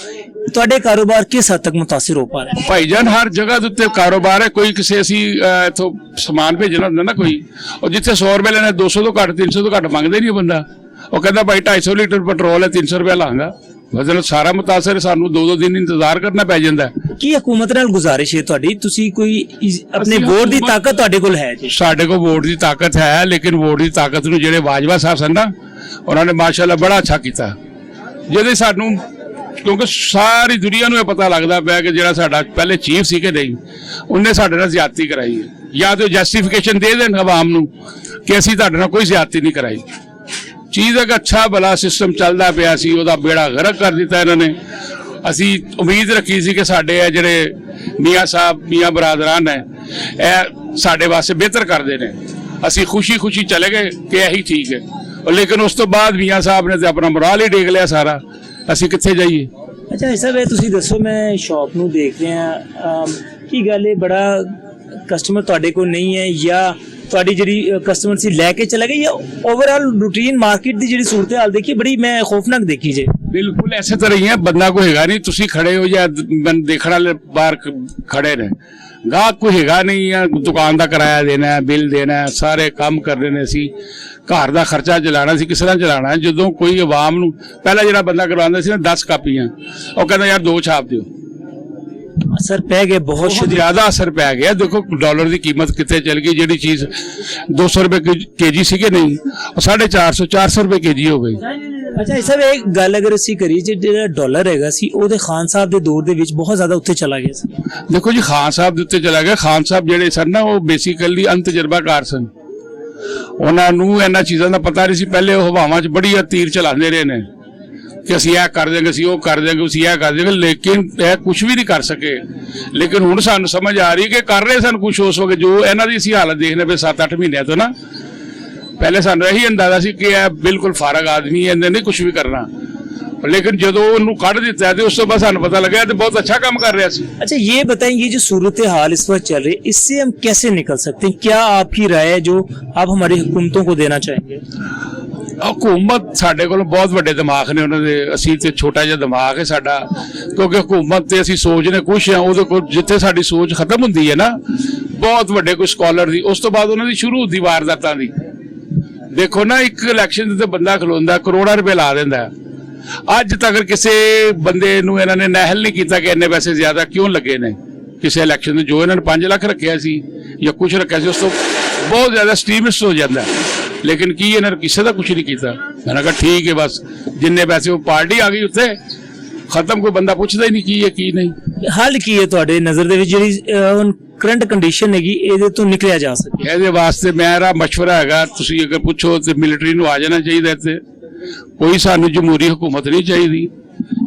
Speaker 1: ਤੁਹਾਡੇ ਕਾਰੋਬਾਰ ਕਿਸ ਹੱਦ ਤੱਕ ਮੁਤਾਸਿਰ ਹੋ ਪਾ ਰਿਹਾ?
Speaker 10: ਭਾਈਜਾਨ ਹਰ ਜਗ੍ਹਾ ਦੇ ਉੱਤੇ ਕਾਰੋਬਾਰ ਹੈ। ਕੋਈ ਕਿਸੇ ਅਸੀਂ ਇਥੋਂ ਸਮਾਨ ਭੇਜਣਾ ਹੁੰਦਾ ਨਾ ਕੋਈ, ਉਹ ਜਿੱਥੇ 100 ਰੁਪਏ ਲੈਣੇ 200 ਤੋਂ ਘੱਟ 300 ਤੋਂ ਘੱਟ ਮੰਗਦੇ ਨਹੀਂ ਬੰਦਾ। ਉਹ ਕਹਿੰਦਾ ਭਾਈ 250 ਲੀਟਰ ਪੈਟਰੋਲ ਹੈ 300 ਰੁਪਏ ਲਾਂਗਾ। ਮਤਲਬ ਸਾਰਾ ਮੁਤਾਸਰ, ਸਾਨੂੰ 2-2 ਦਿਨ ਇੰਤਜ਼ਾਰ ਕਰਨਾ ਪੈ ਜਾਂਦਾ।
Speaker 1: ਕੀ ਹਕੂਮਤ ਨਾਲ ਗੁਜ਼ਾਰਿਸ਼ ਹੈ ਤੁਹਾਡੀ, ਤੁਸੀਂ ਕੋਈ ਆਪਣੇ ਵੋਟ ਦੀ ਤਾਕਤ ਤੁਹਾਡੇ ਕੋਲ ਹੈ ਜੀ?
Speaker 10: ਸਾਡੇ ਕੋਲ ਵੋਟ ਦੀ ਤਾਕਤ ਹੈ, ਲੇਕਿਨ ਵੋਟ ਦੀ ਤਾਕਤ ਨੂੰ ਜਿਹੜੇ ਬਾਜਵਾ ਸਾਹਿਬ ਸਨ ਨਾ, ਉਹਨਾਂ ਨੇ ਮਾਸ਼ਾਅੱਲਾ ਬੜਾ ਅੱਛਾ ਕੀਤਾ। ਜਿਹਦੇ ਸਾਨੂੰ, ਕਿਉਂਕਿ ਸਾਰੀ ਦੁਨੀਆ ਨੂੰ ਇਹ ਪਤਾ ਲੱਗਦਾ ਪਿਆ ਕਿ ਜਿਹੜਾ ਸਾਡਾ ਪਹਿਲੇ ਚੀਫ ਸੀ ਕਿ ਨਹੀਂ, ਉਹਨੇ ਸਾਡੇ ਨਾਲ ਜ਼ਿਆਦਤੀ ਕਰਾਈ ਹੈ। ਜਾਂ ਤਾਂ ਜਸਟੀਫਿਕੇਸ਼ਨ ਦੇ ਦੇਣ ਆਵਾਮ ਨੂੰ ਕਿ ਅਸੀਂ ਤੁਹਾਡੇ ਨਾਲ ਕੋਈ ਜ਼ਿਆਦਤੀ ਨਹੀਂ ਕਰਾਈ। ਚੀਜ਼ ਇੱਕ ਅੱਛਾ ਭਲਾ ਸਿਸਟਮ ਚੱਲਦਾ ਪਿਆ ਸੀ, ਉਹਦਾ ਬੇੜਾ ਗਰਕ ਕਰ ਦਿੱਤਾ ਇਹਨਾਂ ਨੇ। ਅਸੀਂ ਉਮੀਦ ਰੱਖੀ ਸੀ ਕਿ ਸਾਡੇ ਇਹ ਜਿਹੜੇ ਮੀਆਂ ਸਾਹਿਬ, ਮੀਆਂ ਬਰਾਦਰਾਨ ਹੈ, ਇਹ ਸਾਡੇ ਵਾਸਤੇ ਬਿਹਤਰ ਕਰਦੇ ਨੇ। ਅਸੀਂ ਖੁਸ਼ੀ ਚਲੇ ਗਏ ਕਿ ਇਹੀ ਠੀਕ ਹੈ, ਲੇਕਿਨ ਉਸ ਤੋਂ ਬਾਅਦ ਮੀਆਂ ਸਾਹਿਬ ਨੇ ਤੇ ਆਪਣਾ ਮੁਰਾਲ ਹੀ ਡੇਗ ਲਿਆ ਸਾਰਾ। ਅਸੀਂ ਕਿੱਥੇ ਜਾਈਏ?
Speaker 1: ਅੱਛਾ ਇਹ ਸਭ ਇਹ ਤੁਸੀਂ ਦੱਸੋ, ਮੈਂ ਸ਼ਾਪ ਨੂੰ ਦੇਖ ਰਿਹਾ, ਕੀ ਗੱਲ ਹੈ ਬੜਾ ਕਸਟਮਰ ਤੁਹਾਡੇ ਕੋਲ ਨਹੀਂ ਹੈ, ਜਾਂ ਤੁਹਾਡੀ ਜਿਹੜੀ ਕਸਟਮਰ ਸੀ ਲੈ ਕੇ ਚਲਾ ਗਏ, ਜਾਂ ओवरऑल रूटीन मार्केट ਦੀ ਜਿਹੜੀ ਸੂਰਤ ਹਾਲ ਦੇਖੀ ਬੜੀ ਮੈਂ ਖੌਫਨਾਕ ਦੇਖੀ ਜੇ।
Speaker 10: बिल्कुल ऐसे तरह ही है, बंदा कोई हैगा नहीं, तुसी खड़े हो या देखने वाले बाहर खड़े ने, गाहक कोई हैगा नहीं है, दुकान का किराया देना है, बिल देना है, सारे काम करने ने सी, घर का खर्चा चलाना सी, किस तरह चलाना है। जो कोई आवाम नूं पहला जिहड़ा बंदा करवांदा सी ना 10 कापियां, वो कहंदा यार 2 छाप दिओ।
Speaker 1: असर पै गया, बहुत
Speaker 10: ज्यादा असर पै गया। देखो डॉलर की कीमत कितने चल गई, जी चीज 200 रुपए केजी सी कि नहीं, 450 रुपए केजी हो गई।
Speaker 1: अच्छा इस सब एक गल अगर ਅਸੀਂ ਕਰੀਏ, ਜਿਹੜਾ ਡਾਲਰ ਹੈਗਾ ਸੀ ਉਹਦੇ ਖਾਨ ਸਾਹਿਬ ਦੇ ਦੌਰ ਦੇ ਵਿੱਚ ਬਹੁਤ ਜ਼ਿਆਦਾ ਉੱਤੇ ਚਲਾ ਗਿਆ ਸੀ।
Speaker 10: ਦੇਖੋ ਜੀ ਖਾਨ ਸਾਹਿਬ ਦੇ ਉੱਤੇ ਚਲਾ ਗਿਆ। ਖਾਨ ਸਾਹਿਬ ਜਿਹੜੇ ਸਨ ਨਾ, ਉਹ ਬੇਸਿਕਲੀ ਅਨਤਜਰਬਾਕਾਰ ਸਨ, ਉਹਨਾਂ ਨੂੰ ਇਹਨਾਂ ਚੀਜ਼ਾਂ ਦਾ ਪਤਾ ਨਹੀਂ ਸੀ। ਪਹਿਲੇ ਉਹ ਹਵਾਵਾਂ 'ਚ ਬੜੀ ਤੀਰ ਚਲਾਉਂਦੇ ਰਹੇ ਨੇ कि ਅਸੀਂ ਇਹ ਕਰ ਦੇंगे, ਅਸੀਂ ਉਹ ਕਰ ਦੇंगे, ਅਸੀਂ ਇਹ ਕਰ ਦੇंगे, लेकिन ਇਹ ਕੁਝ ਵੀ ਨਹੀਂ ਕਰ ਸਕੇ। लेकिन ਹੁਣ ਸਾਨੂੰ ਸਮਝ ਆ ਰਹੀ ਕਿ ਕਰ ਰਹੇ ਸਨ ਕੁਝ ਉਸ ਵਕਤ, ਜੋ ਇਹਨਾਂ ਦੀ ਅਸੀਂ ਹਾਲਤ ਦੇਖਨੇ ਪਏ 7-8 ਮਹੀਨਿਆਂ ਤੋਂ ਨਾ। ਪਹਿਲੇ ਸਾਨੂੰ ਇਹੀ ਅੰਦਾਜ਼ਾ ਸੀ ਕਿ ਇਹ ਬਿਲਕੁਲ ਫਾਰਗ ਆਦਮੀ ਹੈ, ਇਹਨੇ ਨਹੀਂ ਕੁਝ ਵੀ ਕਰਨਾ, लेकिन ਜਦੋਂ ਉਹਨੂੰ ਕੱਢ ਦਿੱਤਾ ਤੇ ਉਸ ਤੋਂ ਬਾਅਦ ਸਾਨੂੰ ਪਤਾ ਲੱਗਾ ਤੇ ਬਹੁਤ अच्छा काम कर रहा ਸੀ।
Speaker 1: अच्छा ये बताएं, ये जो सूरत हाल इस वक्त चल रही है, इससे हम कैसे निकल सकते हैं? क्या आपकी राय है जो आप हमारी हुकूमतों को देना चाहेंगे?
Speaker 10: हुकूमत ਸਾਡੇ ਕੋਲ ਬਹੁਤ ਵੱਡੇ ਦਿਮਾਗ ਨੇ, ਉਹਨਾਂ ਦੇ ਅਸੀਂ ਤੇ ਛੋਟਾ ਜਿਹਾ ਦਿਮਾਗ ਹੈ ਸਾਡਾ, ਕਿਉਂਕਿ ਹੁਕੂਮਤ ਤੇ ਅਸੀਂ ਸੋਚਨੇ ਕੁਛ ਆ, ਉਹਦੇ ਕੋਲ ਜਿੱਥੇ ਸਾਡੀ ਸੋਚ ਖਤਮ ਹੁੰਦੀ ਹੈ ਨਾ ਬਹੁਤ ਵੱਡੇ ਕੋਈ ਸਕਾਲਰ ਦੀ, ਉਸ ਤੋਂ ਬਾਅਦ ਉਹਨਾਂ ਦੀ ਸ਼ੁਰੂ ਹੁੰਦੀ ਵਾਰਦਾਤਾਂ ਦੀ। ਦੇਖੋ ਨਾ, ਇੱਕ ਇਲੈਕਸ਼ਨ ਤੇ ਬੰਦਾ ਖਲੋਂਦਾ ਕਰੋੜਾਂ ਰੁਪਏ ਲਾ ਦਿੰਦਾ, ਅੱਜ ਤੱਕ ਕਿਸੇ ਬੰਦੇ ਨੂੰ ਇਹਨਾਂ ਨੇ ਨਹਿਲ ਨਹੀਂ ਕੀਤਾ ਕਿ ਇੰਨੇ ਪੈਸੇ ਜ਼ਿਆਦਾ ਕਿਉਂ ਲੱਗੇ ਨੇ ਕਿਸੇ ਇਲੈਕਸ਼ਨ ਨੂੰ। ਜੋ ਇਹਨਾਂ ਨੇ 5 ਲੱਖ ਰੱਖਿਆ ਸੀ ਜਾਂ ਕੁਝ ਰੱਖਿਆ ਸੀ, ਉਸ ਤੋਂ ਬਹੁਤ ਜ਼ਿਆਦਾ ਸਟ੍ਰੀਮਿਸਟ ਹੋ ਜਾਂਦਾ, ਲੇਕਿਨ ਕੀ ਇਹਨਾਂ ਨੇ ਕਿਸੇ ਦਾ ਕੁਝ ਨਹੀਂ ਕੀਤਾ। ਮੈਂ ਕਿਹਾ ਠੀਕ ਹੈ, ਬਸ ਜਿੰਨੇ ਪੈਸੇ ਉਹ ਪਾਰਟੀ ਆ ਗਈ ਉੱਥੇ ਖਤਮ, ਕੋਈ ਬੰਦਾ ਪੁੱਛਦਾ ਹੀ ਨਹੀਂ ਕੀ ਹੈ ਕੀ ਨਹੀਂ।
Speaker 1: ਹੱਲ ਕੀ ਹੈ ਤੁਹਾਡੇ ਨਜ਼ਰ ਦੇ ਵਿੱਚ ਜਿਹੜੀ ਹੁਣ ਕਰੰਟ ਕੰਡੀਸ਼ਨ ਹੈਗੀ, ਇਹਦੇ ਤੋਂ ਨਿਕਲਿਆ ਜਾ ਸਕੇ?
Speaker 10: ਇਹਦੇ ਵਾਸਤੇ ਮੇਰਾ ਮਸ਼ਵਰਾ ਹੈਗਾ, ਤੁਸੀਂ ਅਗਰ ਪੁੱਛੋ ਤੇ ਮਿਲਟਰੀ ਨੂੰ ਆ ਜਾਣਾ ਚਾਹੀਦਾ ਇੱਥੇ, ਕੋਈ ਸਾਨੂੰ ਜਮਹੂਰੀ ਹੁਕੂਮਤ ਨਹੀਂ ਚਾਹੀਦੀ।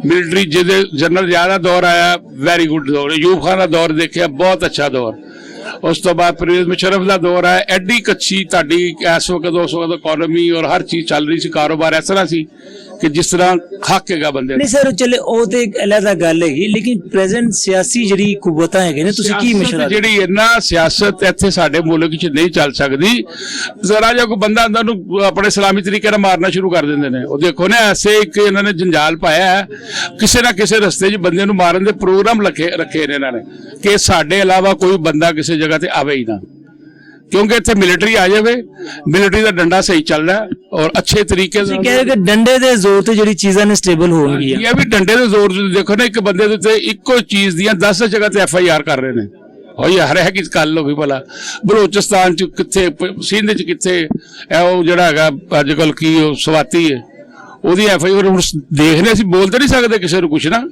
Speaker 10: ਮਿਲਟਰੀ ਜਿਹਦੇ ਜਨਰਲ ਜ਼ਿਆਦਾ ਦੌਰ ਆਇਆ, ਵੈਰੀ ਗੁੱਡ ਦੌਰ, ਅਯੂਬ ਖਾਨ ਦਾ ਦੌਰ ਦੇਖਿਆ, ਬਹੁਤ ਅੱਛਾ ਦੌਰ। ਉਸ ਤੋਂ ਬਾਅਦ ਪਰਵੇਜ਼ ਮੁਸ਼ਰਫ ਦਾ ਦੌਰ ਆਇਆ, ਐਡੀ ਕੱਚੀ ਤੁਹਾਡੀ ਇਸ ਵਕਤ ਉਸ ਵਕਤ ਇਕੋਨਮੀ ਔਰ ਹਰ ਚੀਜ਼ ਚੱਲ ਰਹੀ ਸੀ, ਕਾਰੋਬਾਰ ਇਸ ਤਰ੍ਹਾਂ ਸੀ ਕਿ ਜਿਸ ਤਰ੍ਹਾਂ ਖਾਕੇਗਾ ਬੰਦੇ।
Speaker 1: ਨਹੀਂ ਸਰ, ਚਲੇ ਉਹ ਤੇ ਇੱਕ ਅਲੱਗਾ ਗੱਲ ਹੈਗੀ, ਲੇਕਿਨ ਪ੍ਰੈਜ਼ੈਂਟ ਸਿਆਸੀ ਜਿਹੜੀ ਕੁਵਤਾਂ ਹੈਗੇ ਨੇ, ਤੁਸੀਂ ਕੀ ਮਸ਼ਵਰਾ
Speaker 10: ਜਿਹੜੀ ਇਹਨਾਂ ਸਿਆਸਤ ਇੱਥੇ ਸਾਡੇ ਮੁਲਕ 'ਚ ਨਹੀਂ ਚੱਲ ਸਕਦੀ। ਜ਼ਰਾ ਜਿਹਾ ਕੋਈ ਬੰਦਾ ਅੰਦਰ ਨੂੰ ਆਪਣੇ ਇਸਲਾਮੀ ਤਰੀਕੇ ਨਾਲ ਮਾਰਨਾ ਸ਼ੁਰੂ ਕਰ ਦਿੰਦੇ ਨੇ। ਉਹ ਦੇਖੋ ਨਾ, ਐਸੇ ਇੱਕ ਇਹਨਾਂ ਨੇ ਜੰਜਾਲ ਪਾਇਆ ਹੈ, ਕਿਸੇ ਨਾ ਕਿਸੇ ਰਸਤੇ 'ਚ ਬੰਦੇ ਨੂੰ ਮਾਰਨ ਦੇ ਪ੍ਰੋਗਰਾਮ ਰੱਖੇ ਨੇ ਇਹਨਾਂ ਨੇ ਕਿ ਸਾਡੇ ਇਲਾਵਾ ਕੋਈ ਬੰਦਾ ਕਿਸੇ ਜਗ੍ਹਾ ਤੇ ਆਵੇ ਹੀ ਨਾ, ਕਿਉਂਕਿ ਇੱਥੇ ਮਿਲਟਰੀ ਆ ਜਾਵੇ, ਮਿਲਟਰੀ ਦਾ ਡੰਡਾ ਸਹੀ ਚੱਲਦਾ ਔਰ ਅੱਛੇ ਤਰੀਕੇ
Speaker 1: ਤੁਸੀਂ ਕਹਿ ਰਹੇ ਕਿ ਡੰਡੇ ਦੇ ਜ਼ੋਰ ਤੇ ਜਿਹੜੀ ਚੀਜ਼ਾਂ ਨੇ ਸਟੇਬਲ ਹੋਣਗੀਆਂ।
Speaker 10: ਇਹ ਵੀ ਡੰਡੇ ਦੇ ਜ਼ੋਰ ਤੇ ਦੇਖੋ ਨਾ, ਇੱਕ ਬੰਦੇ ਦੇ ਉੱਤੇ ਇੱਕੋ ਚੀਜ਼ ਦੀਆਂ 10 ਜਗ੍ਹਾ ਤੇ FIR ਕਰ ਰਹੇ ਨੇ। ਉਹ ਯਾਰ ਹੈ ਕਿ ਕੱਲ ਹੋ ਗਈ ਭਲਾ ਬਲੋਚਿਸਤਾਨ ਚ ਕਿੱਥੇ, ਸਿੰਧ ਚ ਕਿੱਥੇ, ਉਹ ਜਿਹੜਾ ਹੈਗਾ ਅੱਜ ਕੱਲ ਕੀ ਉਹ ਸਵਾਤੀ ਹੈ ਉਹਦੀ FIR ਹੁਣ ਦੇਖਦੇ, ਅਸੀਂ ਬੋਲ ਤਾਂ ਨਹੀਂ ਸਕਦੇ ਕਿਸੇ ਨੂੰ ਕੁਛ ਨਾ,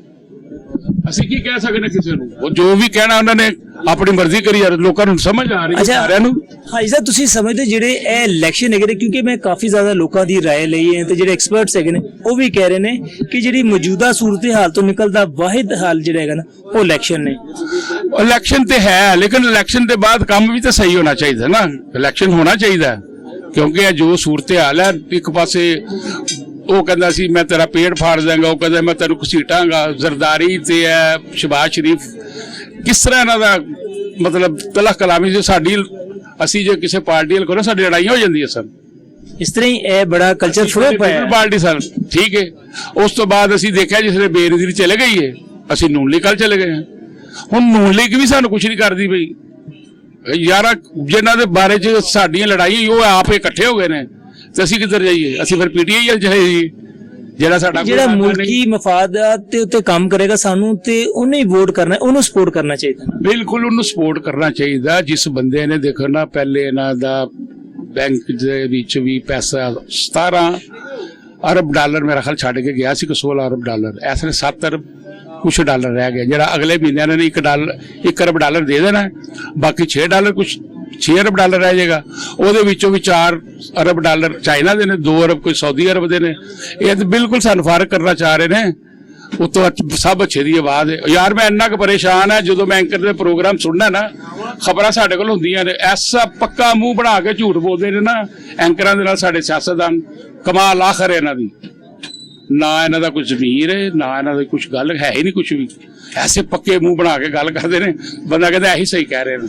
Speaker 10: ਅਸੀਂ ਕੀ ਕਹਿ ਸਕਦੇ ਕਿਸੇ ਨੂੰ, ਉਹ ਜੋ ਵੀ ਕਹਿਣਾ ਉਹਨਾਂ ਨੇ ਆਪਣੀ ਮਰਜ਼ੀ ਕਰੀ ਜਾ ਰਹੇ, ਲੋਕਾਂ ਨੂੰ ਸਮਝ ਆ ਰਹੀ ਹੈ ਸਾਰਿਆਂ ਨੂੰ।
Speaker 1: ਹਾਂਜੀ ਸਰ, ਤੁਸੀਂ ਸਮਝਦੇ ਜਿਹੜੇ ਇਹ ਇਲੈਕਸ਼ਨ ਹੈਗੇ ਨੇ, ਕਿਉਂਕਿ ਮੈਂ ਕਾਫੀ ਜ਼ਿਆਦਾ ਲੋਕਾਂ ਦੀ ਰਾਏ ਲਈ ਹੈ ਤੇ ਜਿਹੜੇ ਐਕਸਪਰਟਸ ਹੈਗੇ ਨੇ ਉਹ ਵੀ ਕਹਿ ਰਹੇ ਨੇ ਕਿ ਜਿਹੜੀ ਮੌਜੂਦਾ ਸੂਰਤ ਹਾਲ ਤੋਂ ਨਿਕਲਦਾ ਵਾਹਿਦ ਹੱਲ ਜਿਹੜਾ ਹੈਗਾ ਨਾ ਉਹ ਇਲੈਕਸ਼ਨ ਨੇ।
Speaker 10: ਇਲੈਕਸ਼ਨ ਤੇ ਹੈ, ਲੇਕਿਨ ਇਲੈਕਸ਼ਨ ਦੇ ਬਾਅਦ ਕੰਮ ਵੀ ਤਾਂ ਸਹੀ ਹੋਣਾ ਚਾਹੀਦਾ ਨਾ, ਇਲੈਕਸ਼ਨ ਹੋਣਾ ਚਾਹੀਦਾ, ਕਿਉਂਕਿ ਇਹ ਜੋ ਸੂਰਤ ਹਾਲ ਹੈ, ਇੱਕ ਪਾਸੇ ਉਹ ਕਹਿੰਦਾ ਸੀ ਮੈਂ ਤੇਰਾ ਪੇਟ ਫਾੜ ਦਾਂਗਾ, ਉਹ ਕਹਿੰਦਾ ਮੈਂ ਤੈਨੂੰ ਘਸੀਟਾਂਗਾ, ਜ਼ਰਦਾਰੀ ਤੇ ਸ਼ਹਿਬਾਜ਼ ਸ਼ਰੀਫ, ਕਿਸ ਤਰ੍ਹਾਂ ਇਹਨਾਂ ਦਾ ਮਤਲਬ ਤਲਖ ਕਲਾਮੀ ਜੇ ਸਾਡੀ, ਅਸੀਂ ਜੇ ਕਿਸੇ ਪਾਰਟੀ ਨਾਲ ਕਰੋ ਸਾਡੀ ਲੜਾਈਆਂ ਹੋ ਜਾਂਦੀਆਂ ਸਨ।
Speaker 1: ਇਸ ਤਰ੍ਹਾਂ ਹੀ ਇਹ ਬੜਾ ਕਲਚਰ ਫਰੋਪ ਹੈ
Speaker 10: ਪਾਰਟੀ ਸਨ, ਠੀਕ ਹੈ। ਉਸ ਤੋਂ ਬਾਅਦ ਅਸੀਂ ਦੇਖਿਆ ਜਿਸ ਵੇਲੇ ਬੇਨਜ਼ੀਰ ਚਲੇ ਗਈ ਹੈ, ਅਸੀਂ ਨੂਨ ਲੀਗ ਕੱਲ ਚਲੇ ਗਏ ਹਾਂ। ਹੁਣ ਨੂਨ ਲੀਗ ਵੀ ਸਾਨੂੰ ਕੁਝ ਨਹੀਂ ਕਰਦੀ ਪਈ ਯਾਰਾ, ਜਿਨ੍ਹਾਂ ਦੇ ਬਾਰੇ ਚ ਸਾਡੀਆਂ ਲੜਾਈਆਂ ਉਹ ਆਪ ਇਕੱਠੇ ਹੋ ਗਏ ਨੇ, ਤੇ ਅਸੀਂ ਕਿੱਧਰ ਜਾਈਏ? ਅਸੀਂ ਫਿਰ PTI ਜਾਈਏ, ਜਿਹੜਾ ਸਾਡਾ
Speaker 1: ਜਿਹੜਾ ਮੁਲਕੀ ਮਫਾਦਾਤ ਤੇ ਉੱਤੇ ਕੰਮ ਕਰੇਗਾ, ਸਾਨੂੰ ਤੇ ਉਹਨੇ ਹੀ ਵੋਟ ਕਰਨਾ, ਉਹਨੂੰ ਸਪੋਰਟ ਕਰਨਾ ਚਾਹੀਦਾ।
Speaker 10: ਬਿਲਕੁਲ ਉਹਨੂੰ ਸਪੋਰਟ ਕਰਨਾ ਚਾਹੀਦਾ। ਜਿਸ ਬੰਦੇ ਨੇ ਦੇਖੋ ਨਾ, ਪਹਿਲੇ ਇਹਨਾਂ ਦਾ ਬੈਂਕ ਦੇ ਵਿੱਚ ਵੀ ਪੈਸਾ 17 ਅਰਬ ਡਾਲਰ ਮੇਰਾ ਖਿਆਲ ਛੱਡ ਕੇ ਗਿਆ ਸੀ, ਕਿ 16 ਅਰਬ ਡਾਲਰ, ਇਸ ਨੇ 7 ਅਰਬ ਕੁਛ ਡਾਲਰ ਰਹਿ ਗਿਆ, ਜਿਹੜਾ ਅਗਲੇ ਮਹੀਨੇ ਇਹਨਾਂ ਨੇ 1 ਅਰਬ ਡਾਲਰ ਦੇ ਦੇਣਾ, ਬਾਕੀ 6 ਡਾਲਰ ਕੁਛ 6 ਅਰਬ ਡਾਲਰ ਰਹਿ ਜਾਏਗਾ। ਉਹਦੇ ਵਿੱਚੋਂ ਵੀ 4 ਅਰਬ ਡਾਲਰ ਚਾਈਨਾ ਦੇ ਨੇ, 2 ਅਰਬ ਕੋਈ ਸਾਊਦੀ ਅਰਬ ਦੇ ਨੇ। ਇਹ ਤਾਂ ਬਿਲਕੁਲ ਸਾਨੂੰ ਫਰਕ ਕਰਨਾ ਚਾਹ ਰਹੇ ਨੇ। ਉਤੋਂ ਸਭ ਅੱਛੇ ਦੀ ਆਵਾਜ਼ ਹੈ ਯਾਰ। ਮੈਂ ਇੰਨਾ ਕੁ ਪਰੇਸ਼ਾਨ ਹੈ, ਜਦੋਂ ਮੈਂ ਐਂਕਰ ਦੇ ਪ੍ਰੋਗਰਾਮ ਸੁਣਨਾ ਨਾ, ਖਬਰਾਂ ਸਾਡੇ ਕੋਲ ਹੁੰਦੀਆਂ ਨੇ, ਐਸਾ ਪੱਕਾ ਮੂੰਹ ਬਣਾ ਕੇ ਝੂਠ ਬੋਲਦੇ ਨੇ ਨਾ ਐਂਕਰਾਂ ਦੇ ਨਾਲ ਸਾਡੇ ਸਿਆਸਤਦਾਨ। ਕਮਾਲ ਆਖਰ ਹੈ ਇਹਨਾਂ ਦੀ, ਨਾ ਇਹਨਾਂ ਦਾ ਕੋਈ ਜ਼ਮੀਰ ਹੈ, ਨਾ ਇਹਨਾਂ ਦੀ ਕੁਛ ਗੱਲ ਹੈ ਹੀ ਨਹੀਂ, ਕੁਛ ਵੀ ਐਸੇ पक्के मुंह बना के गल करते हैं, बंदा कहता है यही सही कह रहे हैं।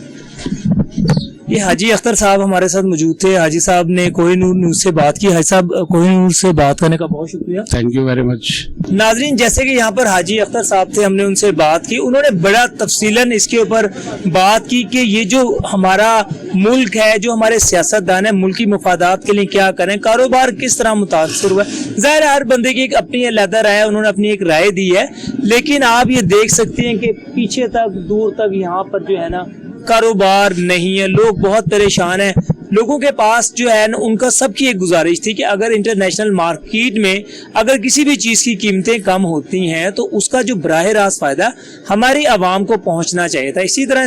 Speaker 1: ये हाजी अख्तर साहब हमारे साथ मौजूद थे। हाजी साहब ने कोहिनूर न्यूज़ से बात की। हाजी साहब, कोहिनूर से बात करने का बहुत शुक्रिया,
Speaker 10: थैंक यू वेरी मच।
Speaker 1: नाजरीन, जैसे कि यहाँ पर हाजी अख्तर साहब थे, हमने उनसे बात की, उन्होंने बड़ा तफसीलन इसके ऊपर बात की कि ये जो हमारा मुल्क है, जो हमारे सियासतदान है, मुल्की मफादात के लिए क्या करें, कारोबार किस तरह मुतासर हुआ है। ज़ाहिर है हर बंदे की एक अपनी अलहदा राय है, उन्होंने अपनी एक राय दी है, लेकिन आप ये देख सकते हैं कि पीछे तक दूर तक यहाँ पर जो है ना कारोबार नहीं है, लोग बहुत परेशान हैं। लोगों के पास जो है ना, उनका सबकी एक गुजारिश थी कि अगर इंटरनेशनल मार्केट में अगर किसी भी चीज़ की कीमतें कम होती हैं तो उसका जो बराह रास्त फ़ायदा हमारी आवाम को पहुंचना चाहिए था। इसी तरह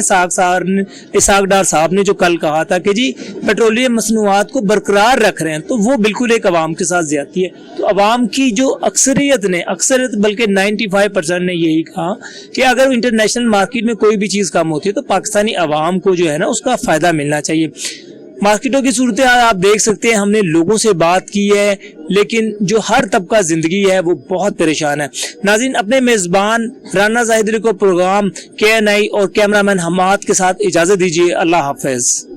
Speaker 1: इसाक डार साहब ने जो कल कहा था कि जी पेट्रोलियम मसनूआत को बरकरार रख रहे हैं, तो वो बिल्कुल एक आवाम के साथ ज्यादती है। तो आवाम की जो अक्सरियत बल्कि 95% ने यही कहा कि अगर इंटरनेशनल मार्केट में कोई भी चीज़ कम होती है तो पाकिस्तानी आवाम को जो है ना उसका फ़ायदा मिलना चाहिए। मार्केटों की सूरत हाल आप देख सकते हैं, हमने लोगों से बात की है, लेकिन जो हर तबका जिंदगी है वो बहुत परेशान है। नाज़रीन, अपने मेजबान राना जाहिद अली को प्रोग्राम KNI और कैमरामैन हमाद के साथ इजाजत दीजिए। अल्लाह हाफिज।